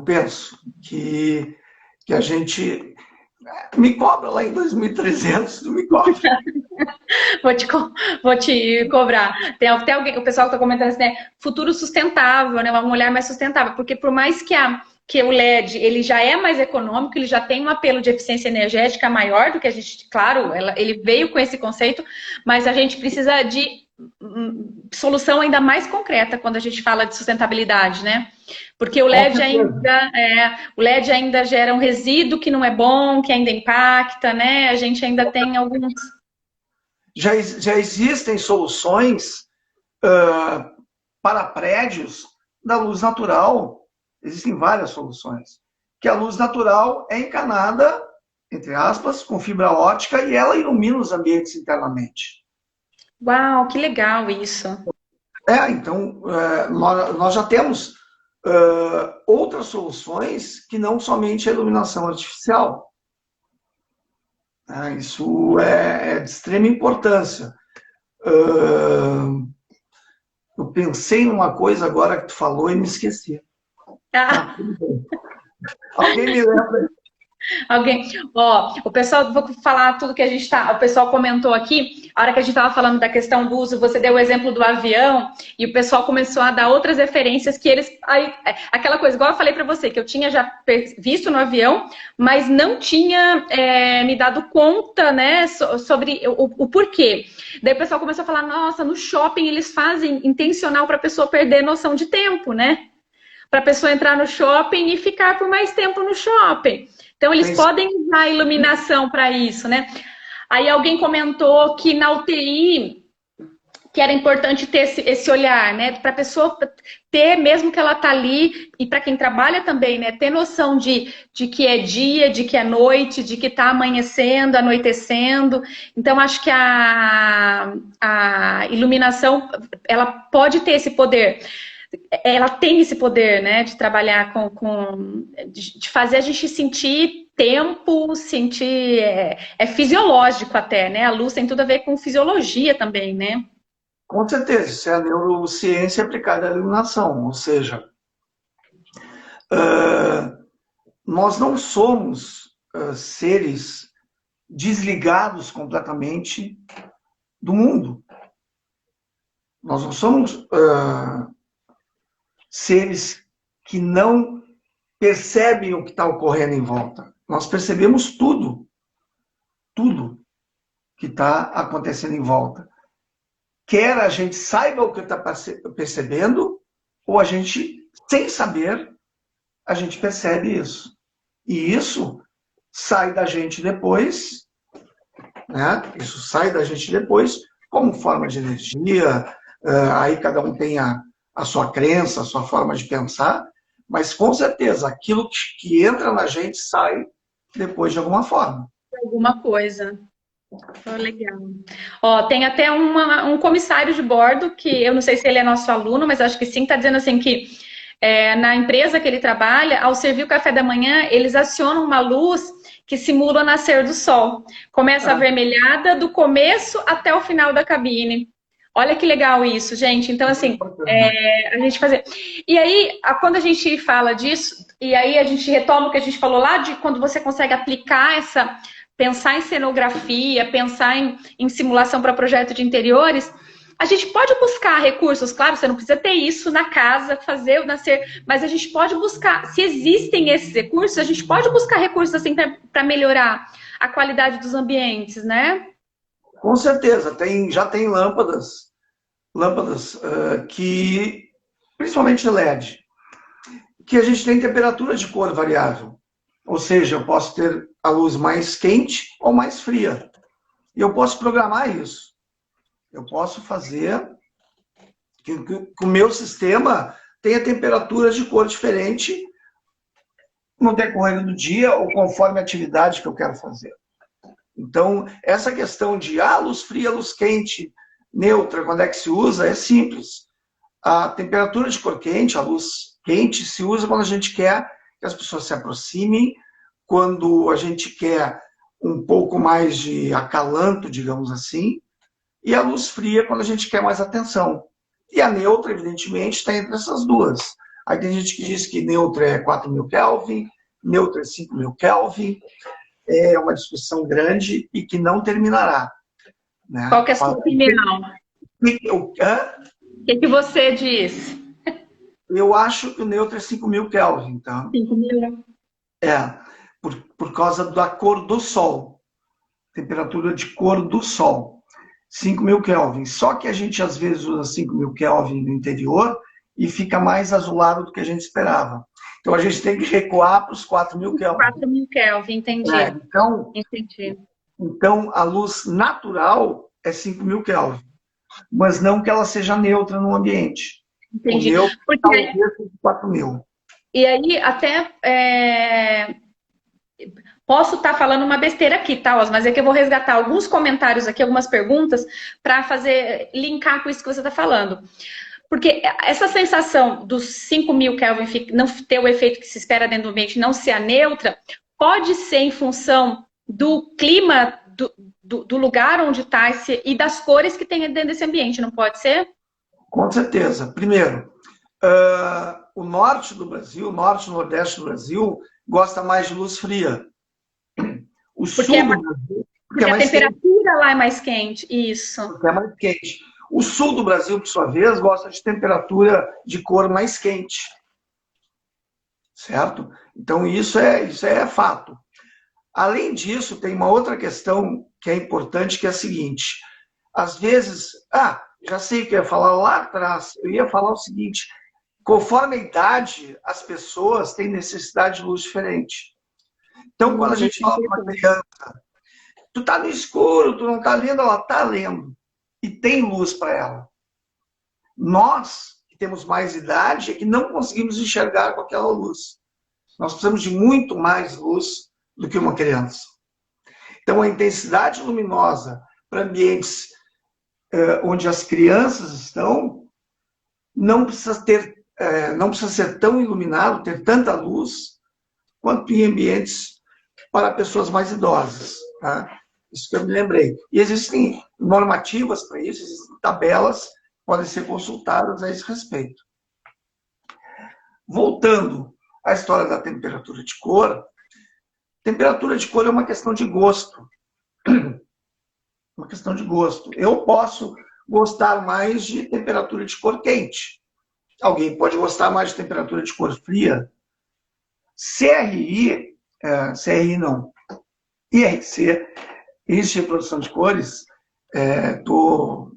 penso que a gente me cobra lá em 2300, não me cobra. Vou te cobrar. Tem até alguém, o pessoal que está comentando assim, né? Futuro sustentável, né? Uma mulher mais sustentável, porque por mais que o LED ele já é mais econômico, ele já tem um apelo de eficiência energética maior do que a gente, claro, ele veio com esse conceito, mas a gente precisa de solução ainda mais concreta quando a gente fala de sustentabilidade, né? Porque o LED ainda gera um resíduo que não é bom, que ainda impacta, né? A gente ainda tem alguns... Já existem soluções para prédios da luz natural. Existem várias soluções. Que a luz natural é encanada, entre aspas, com fibra ótica e ela ilumina os ambientes internamente. Uau, que legal isso. Então, nós já temos outras soluções que não somente a iluminação artificial. Isso é de extrema importância. Eu pensei numa coisa agora que tu falou e me esqueci. Alguém me lembra? O pessoal, vou falar tudo que o pessoal comentou aqui, a hora que a gente estava falando da questão do uso, você deu o exemplo do avião, e o pessoal começou a dar outras referências que aquela coisa, igual eu falei para você, que eu tinha já visto no avião, mas não tinha me dado conta, né, sobre o porquê. Daí o pessoal começou a falar, nossa, no shopping eles fazem intencional para a pessoa perder noção de tempo, né? Para a pessoa entrar no shopping e ficar por mais tempo no shopping. Então, eles podem usar a iluminação para isso, né? Aí alguém comentou que na UTI, que era importante ter esse olhar, né? Para a pessoa ter, mesmo que ela tá ali, e para quem trabalha também, né? Ter noção de que é dia, de que é noite, de que tá amanhecendo, anoitecendo. Então, acho que a iluminação, ela pode ter esse poder. Ela tem esse poder, né, de trabalhar de fazer a gente sentir tempo, sentir... É fisiológico até, né? A luz tem tudo a ver com fisiologia também, né? Com certeza, isso é a neurociência aplicada à iluminação, ou seja, nós não somos seres desligados completamente do mundo. Nós não somos seres que não percebem o que está ocorrendo em volta. Nós percebemos tudo que está acontecendo em volta. Quer a gente saiba o que está percebendo, ou a gente, sem saber, a gente percebe isso. E isso sai da gente depois, né? Isso sai da gente depois como forma de energia, aí cada um tem a sua crença, a sua forma de pensar, mas com certeza aquilo que entra na gente sai depois de alguma forma. Alguma coisa. Oh, legal. Ó, tem até um comissário de bordo, que eu não sei se ele é nosso aluno, mas acho que sim, está dizendo assim que na empresa que ele trabalha, ao servir o café da manhã, eles acionam uma luz que simula o nascer do sol. Começa avermelhada do começo até o final da cabine. Olha que legal isso, gente. Então, assim, a gente fazer. E aí, quando a gente fala disso, e aí a gente retoma o que a gente falou lá de quando você consegue aplicar pensar em cenografia, pensar em simulação para projeto de interiores, a gente pode buscar recursos, claro, você não precisa ter isso na casa, fazer o nascer, mas a gente pode buscar, se existem esses recursos, a gente pode buscar recursos assim para melhorar a qualidade dos ambientes, né? Com certeza, já tem lâmpadas que, principalmente LED, que a gente tem temperatura de cor variável. Ou seja, eu posso ter a luz mais quente ou mais fria. E eu posso programar isso. Eu posso fazer que o meu sistema tenha temperaturas de cor diferente no decorrer do dia ou conforme a atividade que eu quero fazer. Então, essa questão de luz fria, luz quente, neutra, quando é que se usa, é simples. A temperatura de cor quente, a luz quente, se usa quando a gente quer que as pessoas se aproximem, quando a gente quer um pouco mais de acalanto, digamos assim, e a luz fria quando a gente quer mais atenção. E a neutra, evidentemente, está entre essas duas. Aí tem gente que diz que neutra é 4.000 Kelvin, neutra é 5.000 Kelvin. É uma discussão grande e que não terminará. Né? Qual que é a sua opinião? O que você diz? Eu acho que o neutro é 5.000 Kelvin. Tá? 5.000? Por causa da cor do Sol. Temperatura de cor do Sol. 5.000 Kelvin. Só que a gente às vezes usa 5.000 Kelvin no interior e fica mais azulado do que a gente esperava. Então a gente tem que recuar para os 4.000 Kelvin. 4.000 Kelvin, entendi. Entendi. Então a luz natural é 5.000 Kelvin. Mas não que ela seja neutra no ambiente. Entendi. O meu talvez seja 4.000. E aí, até posso estar falando uma besteira aqui, tá, Os? Mas é que eu vou resgatar alguns comentários aqui, algumas perguntas, para linkar com isso que você está falando. Porque essa sensação dos 5.000 Kelvin não ter o efeito que se espera dentro do ambiente, não ser a neutra, pode ser em função do clima do lugar onde está e das cores que tem dentro desse ambiente, não pode ser? Com certeza. Primeiro, o norte do Brasil, o norte e nordeste do Brasil, gosta mais de luz fria. O sul do Brasil... Porque a temperatura lá é mais quente, isso. Porque é mais quente. O sul do Brasil, por sua vez, gosta de temperatura de cor mais quente. Certo? Então, isso é fato. Além disso, tem uma outra questão que é importante, que é a seguinte. Às vezes, já sei o que eu ia falar lá atrás. Eu ia falar o seguinte, conforme a idade, as pessoas têm necessidade de luz diferente. Então, quando a gente fala para uma criança, tu tá no escuro, tu não tá lendo, ela tá lendo. E tem luz para ela. Nós, que temos mais idade, é que não conseguimos enxergar com aquela luz. Nós precisamos de muito mais luz do que uma criança. Então, a intensidade luminosa para ambientes onde as crianças estão não precisa ser tão iluminado, ter tanta luz, quanto em ambientes para pessoas mais idosas. Tá? Isso que eu me lembrei. E existem normativas para isso, existem tabelas, podem ser consultadas a esse respeito. Voltando à história da temperatura de cor, temperatura de cor é uma questão de gosto. Uma questão de gosto. Eu posso gostar mais de temperatura de cor quente. Alguém pode gostar mais de temperatura de cor fria. IRC, Índice de Reprodução de Cores, tô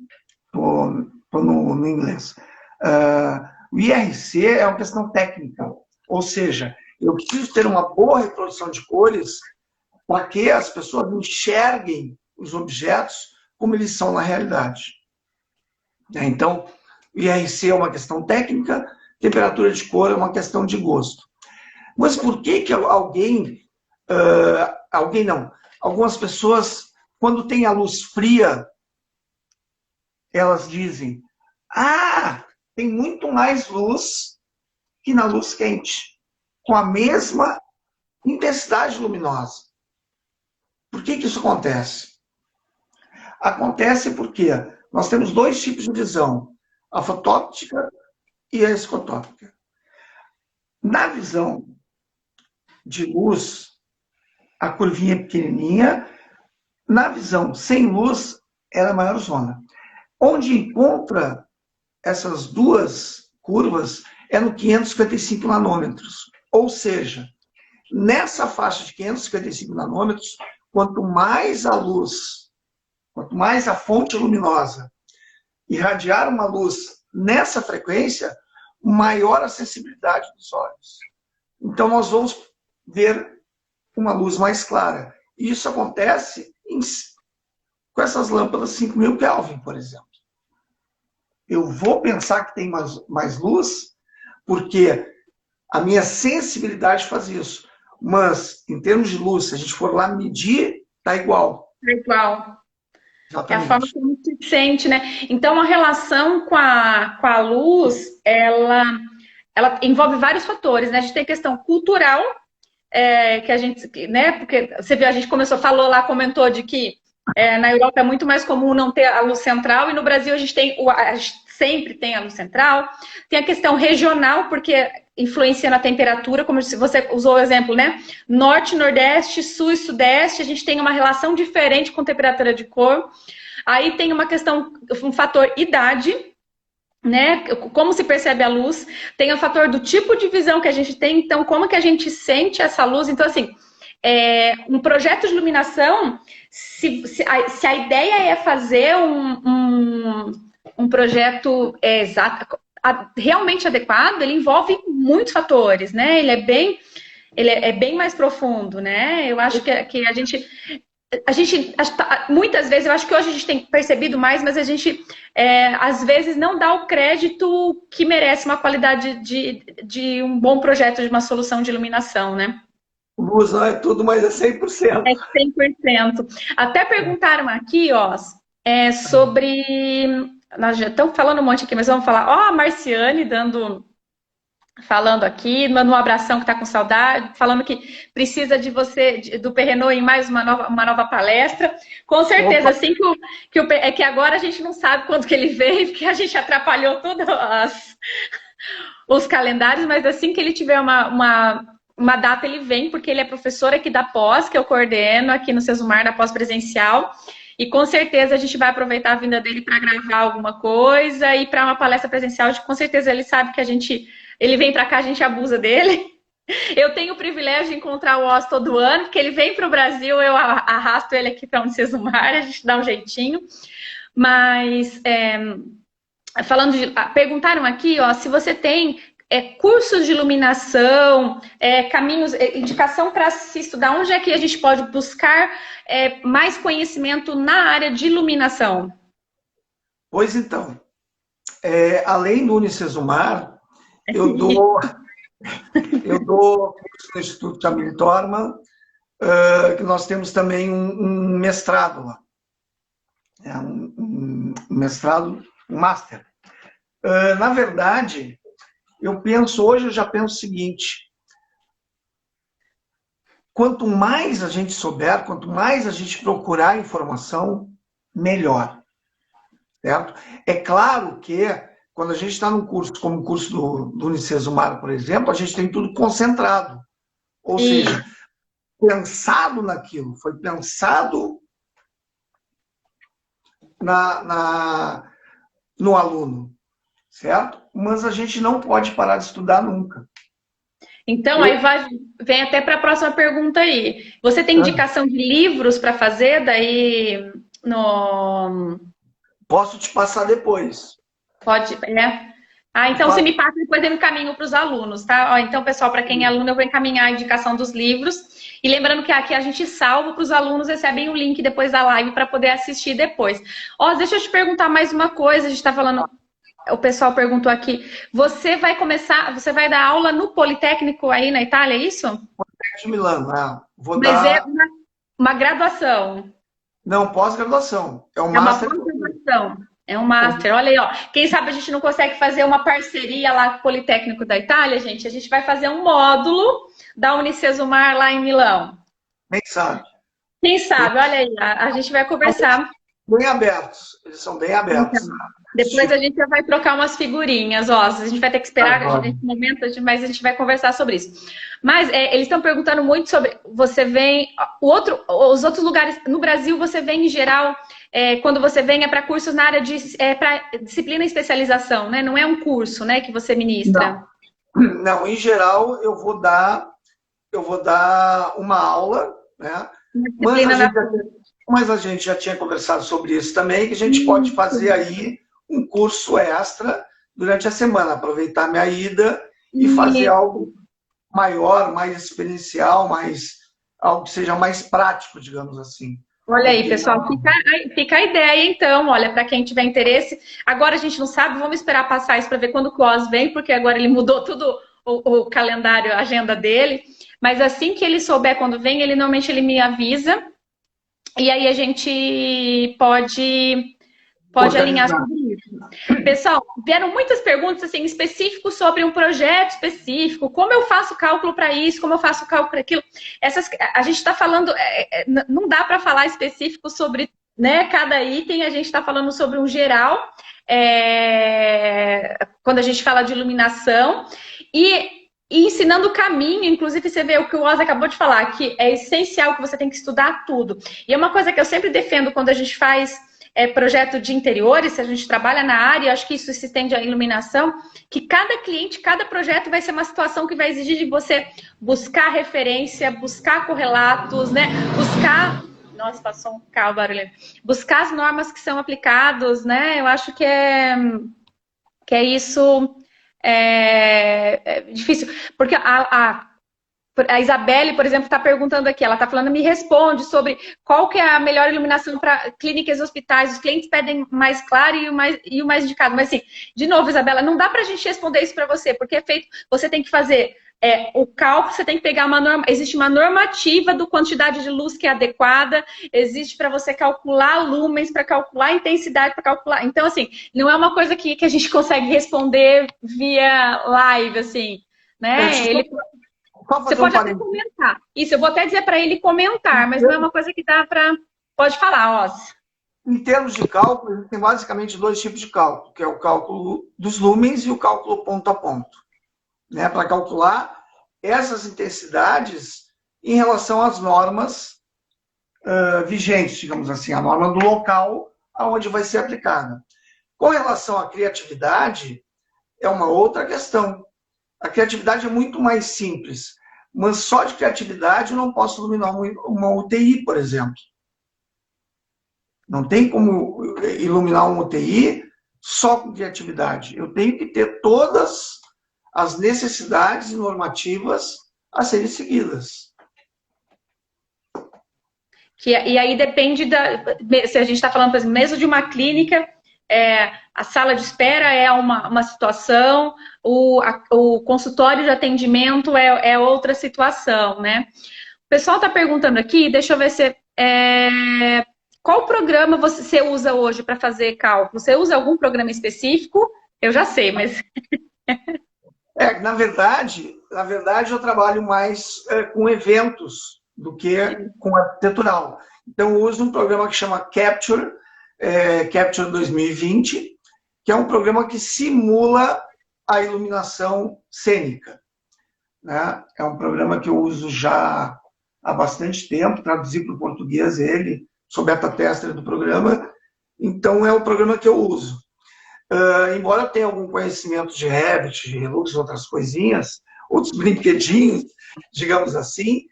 no inglês. O IRC é uma questão técnica. Ou seja, eu preciso ter uma boa reprodução de cores para que as pessoas enxerguem os objetos como eles são na realidade. Então, IRC é uma questão técnica, temperatura de cor é uma questão de gosto. Mas por que que algumas pessoas, quando tem a luz fria, elas dizem, tem muito mais luz que na luz quente, com a mesma intensidade luminosa. Por que que isso acontece? Acontece porque nós temos dois tipos de visão, a fotóptica e a escotópica. Na visão de luz, a curvinha é pequenininha, na visão sem luz, ela é maior zona. Onde encontra essas duas curvas é no 555 nanômetros. Ou seja, nessa faixa de 555 nanômetros, quanto mais a luz, quanto mais a fonte luminosa irradiar uma luz nessa frequência, maior a sensibilidade dos olhos. Então, nós vamos ver uma luz mais clara. E isso acontece com essas lâmpadas 5000 Kelvin, por exemplo. Eu vou pensar que tem mais luz, porque a minha sensibilidade faz isso. Mas, em termos de luz, se a gente for lá medir, está igual. É igual. Exatamente. É a forma como se sente, né? Então, a relação com a luz, ela envolve vários fatores, né? A gente tem a questão cultural, que a gente, né? Porque você viu, a gente comentou de que na Europa é muito mais comum não ter a luz central, e no Brasil a gente sempre tem a luz central. Tem a questão regional, porque influencia na temperatura, como você usou o exemplo, né? Norte, Nordeste, Sul e Sudeste, a gente tem uma relação diferente com temperatura de cor. Aí tem um fator idade, né? Como se percebe a luz. Tem o fator do tipo de visão que a gente tem, então como que a gente sente essa luz. Então, assim, um projeto de iluminação, se a ideia é fazer um projeto realmente adequado, ele envolve muitos fatores, né? Ele é bem mais profundo, né? Eu acho que a gente muitas vezes, eu acho que hoje a gente tem percebido mais, mas a gente às vezes não dá o crédito que merece uma qualidade de um bom projeto de uma solução de iluminação, né? Luz não é tudo, mas é 100%. É 100%. Até perguntaram aqui, ó, sobre... Nós já estamos falando um monte aqui, mas vamos falar. Ó, a Marciane falando aqui, mandando um abração que está com saudade, falando que precisa de você, do Perrenot, em mais uma nova palestra. Com certeza, Opa. assim é que agora a gente não sabe quando que ele veio, porque a gente atrapalhou todos os calendários, mas assim que ele tiver uma data, ele vem, porque ele é professor aqui da pós, que eu coordeno aqui no Sesumar, da pós-presencial. E com certeza a gente vai aproveitar a vinda dele para gravar alguma coisa e para uma palestra presencial. Com certeza ele sabe que ele vem para cá, a gente abusa dele. Eu tenho o privilégio de encontrar o Oz todo ano, porque ele vem para o Brasil, eu arrasto ele aqui para onde Sesumar, a gente dá um jeitinho. Mas, perguntaram aqui, ó, se você tem cursos de iluminação, caminhos, indicação para se estudar, onde é que a gente pode buscar mais conhecimento na área de iluminação? Pois então, além do Unicesumar, eu dou curso no Instituto Camille Torman, que nós temos também um mestrado lá. Um mestrado, um master. Na verdade, hoje eu já penso o seguinte: quanto mais a gente souber, quanto mais a gente procurar informação, melhor. Certo? É claro que quando a gente está num curso, como o curso do Unicesumar, por exemplo, a gente tem tudo concentrado. Ou seja, pensado naquilo, foi pensado no aluno. Certo? Mas a gente não pode parar de estudar nunca. Então, aí vem até para a próxima pergunta aí. Você tem indicação de livros para fazer daí no... Posso te passar depois. Pode, Ah, então você me passa, depois eu encaminho para os alunos, tá? Ó, então, pessoal, para quem é aluno, eu vou encaminhar a indicação dos livros. E lembrando que aqui a gente salva para os alunos, recebem o link depois da live para poder assistir depois. Ó, deixa eu te perguntar mais uma coisa, a gente está falando, o pessoal perguntou aqui, você vai dar aula no Politécnico aí na Itália, é isso? De Milano, né? Vou Mas é dar. uma graduação. Não, pós-graduação. É um É uma master. pós-graduação. É um master. Olha aí, ó. Quem sabe a gente não consegue fazer uma parceria lá com o Politécnico da Itália, gente? A gente vai fazer um módulo da Unicesumar lá em Milão. Nem sabe. Quem sabe? Olha aí, a gente vai conversar. Bem abertos. Eles são bem abertos. Então, depois a gente já vai trocar umas figurinhas, ó. A gente vai ter que esperar nesse momento, mas a gente vai conversar sobre isso. Mas eles estão perguntando muito sobre. Você vem. Os outros lugares. No Brasil, você vem em geral. Quando você vem é para cursos na área de. Para disciplina e especialização, né? Não é um curso, né, que você ministra. Não, em geral, eu vou dar uma aula, né? Mas a gente já tinha conversado sobre isso também, que a gente pode fazer aí um curso extra durante a semana, aproveitar minha ida e fazer algo maior, mais experiencial, algo que seja mais prático, digamos assim. Olha aí, pessoal, fica a ideia, então, olha, para quem tiver interesse. Agora a gente não sabe, vamos esperar passar isso para ver quando o Oz vem, porque agora ele mudou tudo o calendário, a agenda dele. Mas assim que ele souber quando vem, normalmente ele me avisa. E aí a gente pode alinhar sobre isso. Pessoal, vieram muitas perguntas assim, específicas sobre um projeto específico, como eu faço cálculo para isso, como eu faço cálculo para aquilo. A gente está falando, não dá para falar específico sobre, né, cada item, a gente está falando sobre um geral, quando a gente fala de iluminação, e ensinando o caminho, inclusive você vê o que o Oz acabou de falar, que é essencial que você tem que estudar tudo. E é uma coisa que eu sempre defendo quando a gente faz projeto de interiores, se a gente trabalha na área, acho que isso se estende à iluminação, que cada cliente, cada projeto vai ser uma situação que vai exigir de você buscar referência, buscar correlatos, né? Nossa, passou um carro barulhento. Buscar as normas que são aplicadas, né? Eu acho que é isso. É difícil, porque a Isabelle, por exemplo, está perguntando aqui, ela está falando, me responde sobre qual que é a melhor iluminação para clínicas e hospitais, os clientes pedem mais claro e o mais indicado, mas assim, de novo, Isabela, não dá para a gente responder isso para você, porque você tem que fazer o cálculo, você tem que pegar existe uma normativa do quantidade de luz que é adequada, existe para você calcular lumens, para calcular a intensidade, para calcular, então assim, não é uma coisa que a gente consegue responder via live, assim, né? Você pode até comentar. Isso, eu vou até dizer para ele comentar, mas não é uma coisa que dá para... Pode falar, Oz. Em termos de cálculo, tem basicamente dois tipos de cálculo, que é o cálculo dos lumens e o cálculo ponto a ponto. Né? Para calcular essas intensidades em relação às normas vigentes, digamos assim, a norma do local aonde vai ser aplicada. Com relação à criatividade, é uma outra questão. A criatividade é muito mais simples. Mas só de criatividade eu não posso iluminar uma UTI, por exemplo. Não tem como iluminar uma UTI só com criatividade. Eu tenho que ter todas as necessidades normativas a serem seguidas. E aí depende se a gente está falando, por exemplo, mesmo de uma clínica, a sala de espera é uma situação, o consultório de atendimento é outra situação, né? O pessoal está perguntando aqui, deixa eu ver se... qual programa você usa hoje para fazer cálculo? Você usa algum programa específico? Eu já sei, mas... Na verdade, eu trabalho mais com eventos do que com arquitetural. Então, eu uso um programa que chama Capture 2020, que é um programa que simula a iluminação cênica. Né? É um programa que eu uso já há bastante tempo, traduzi para o português ele, sou beta tester do programa, então é o programa que eu uso. Embora eu tenha algum conhecimento de Revit, de Relux, outras coisinhas, outros brinquedinhos, digamos assim,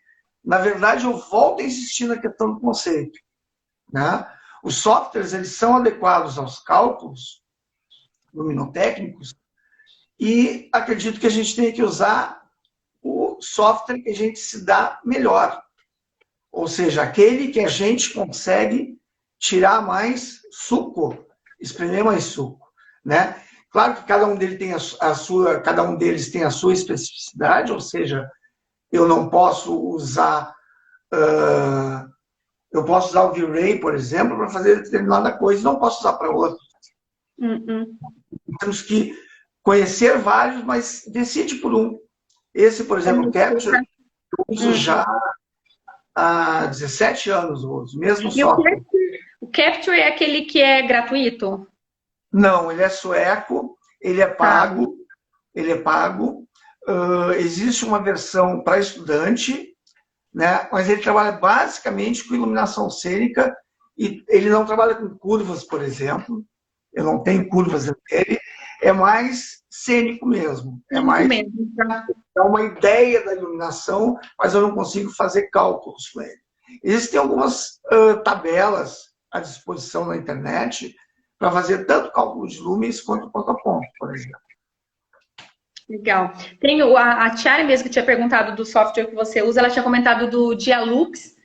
na verdade eu volto a insistir na questão do conceito. Né? Os softwares, eles são adequados aos cálculos luminotécnicos e acredito que a gente tem que usar o software que a gente se dá melhor. Ou seja, aquele que a gente consegue tirar mais suco, espremer mais suco, né? Claro que cada um deles tem cada um deles tem a sua especificidade, ou seja, eu não posso usar, eu posso usar o V-Ray, por exemplo, para fazer determinada coisa, não posso usar para outra. Temos que conhecer vários, mas decide por um. Esse, por exemplo, o Capture, eu uso já há 17 anos, eu uso, mesmo E software. o Capture é aquele que é gratuito? Não, ele é sueco, ele é Tá. pago, ele é pago. Existe uma versão para estudante, né? Mas ele trabalha basicamente com iluminação cênica e ele não trabalha com curvas, por exemplo. Eu não tenho curvas nele. É mais cênico mesmo. É Muito mais mesmo, tá? é uma ideia da iluminação, mas eu não consigo fazer cálculos com ele. Existem algumas tabelas à disposição na internet para fazer tanto cálculo de lúmenes quanto ponto a ponto, por exemplo. Legal. Tem a Tiara mesmo que tinha perguntado do software que você usa, ela tinha comentado do Dialux,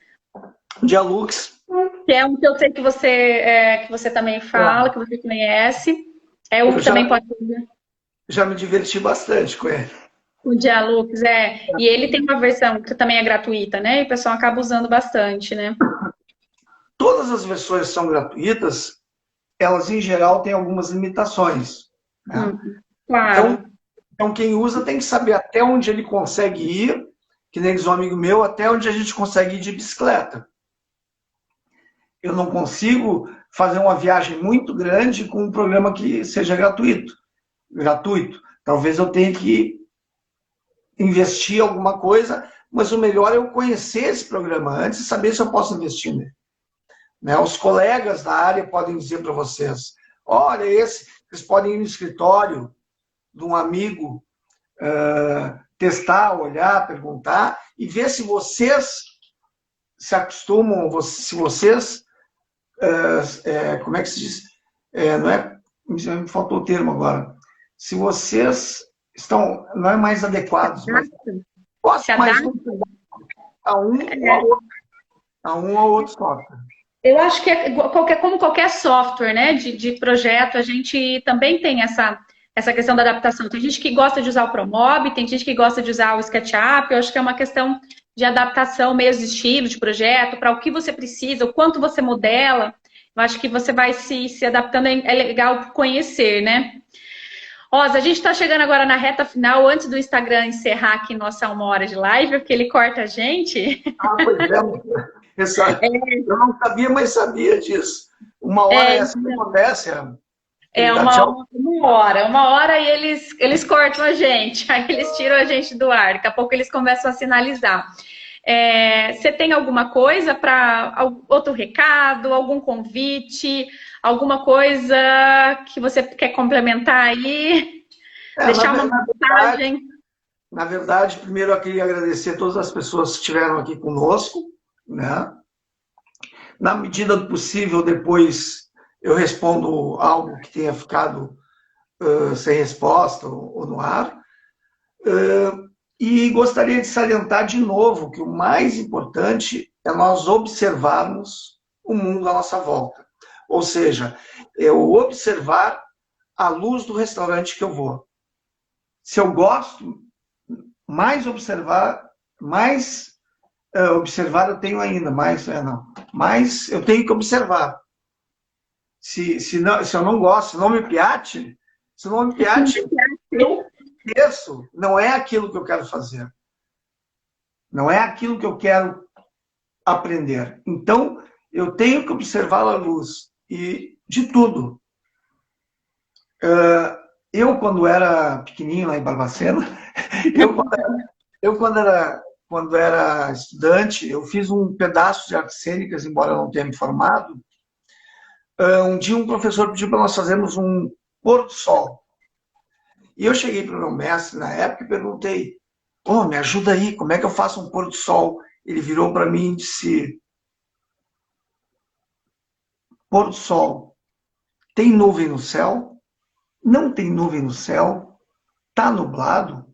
Dialux. que é um que eu sei que você também fala, que você conhece. É um Eu que também pode usar. já me diverti bastante com ele. O Dialux, é. E ele tem uma versão que também é gratuita, né? E o pessoal acaba usando bastante, né? Todas as versões são gratuitas, elas em geral têm algumas limitações, né? Claro. Então, quem usa tem que saber até onde ele consegue ir, que nem diz um amigo meu, até onde a gente consegue ir de bicicleta. Eu não consigo fazer uma viagem muito grande com um programa que seja gratuito. Talvez eu tenha que investir alguma coisa, mas o melhor é eu conhecer esse programa antes e saber se eu posso investir nele. Né? Os colegas da área podem dizer para vocês, olha, vocês podem ir no escritório de um amigo, testar, olhar, perguntar, e ver se vocês se acostumam, se vocês, como é que se diz? Não é, me faltou o termo agora. Se vocês estão, não é mais adequados, mas Se mais adapta. a um ou a outro, a um ou outro software. Eu acho que é como qualquer software, né, de projeto, a gente também tem essa questão da adaptação. Tem gente que gosta de usar o Promob, tem gente que gosta de usar o SketchUp. Eu acho que é uma questão de adaptação, meios de estilo, de projeto, para o que você precisa, o quanto você modela. Eu acho que você vai se adaptando, é legal conhecer, né? Rosa, a gente está chegando agora na reta final, antes do Instagram encerrar aqui nossa 1 hora de live, porque ele corta a gente. Pois é. Eu não sabia, mas sabia disso. 1 hora é assim que acontece. É uma hora e eles cortam a gente, aí eles tiram a gente do ar, daqui a pouco eles começam a sinalizar. Você tem alguma coisa para outro recado, algum convite, alguma coisa que você quer complementar aí? Deixar uma mensagem? Na verdade, primeiro eu queria agradecer a todas as pessoas que estiveram aqui conosco, né? Na medida do possível, depois eu respondo algo que tenha ficado sem resposta ou no ar. E gostaria de salientar de novo que o mais importante é nós observarmos o mundo à nossa volta. Ou seja, eu observar a luz do restaurante que eu vou. Se eu gosto, mais observar eu tenho ainda, mais eu tenho que observar. Se eu não gosto, se não me piate, eu esqueço, não é aquilo que eu quero fazer. Não é aquilo que eu quero aprender. Então, eu tenho que observar a luz e de tudo. Eu, quando era pequenininho lá em Barbacena, quando era estudante, eu fiz um pedaço de artes cênicas, embora eu não tenha me formado. Um dia um professor pediu para nós fazermos um pôr do sol. E eu cheguei para o meu mestre na época e perguntei, me ajuda aí, como é que eu faço um pôr do sol? Ele virou para mim e disse, pôr do sol, tem nuvem no céu? Não tem nuvem no céu? Está nublado?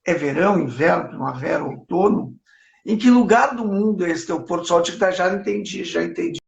É verão, inverno, primavera, outono? Em que lugar do mundo é esse teu pôr do sol? Já entendi, já entendi.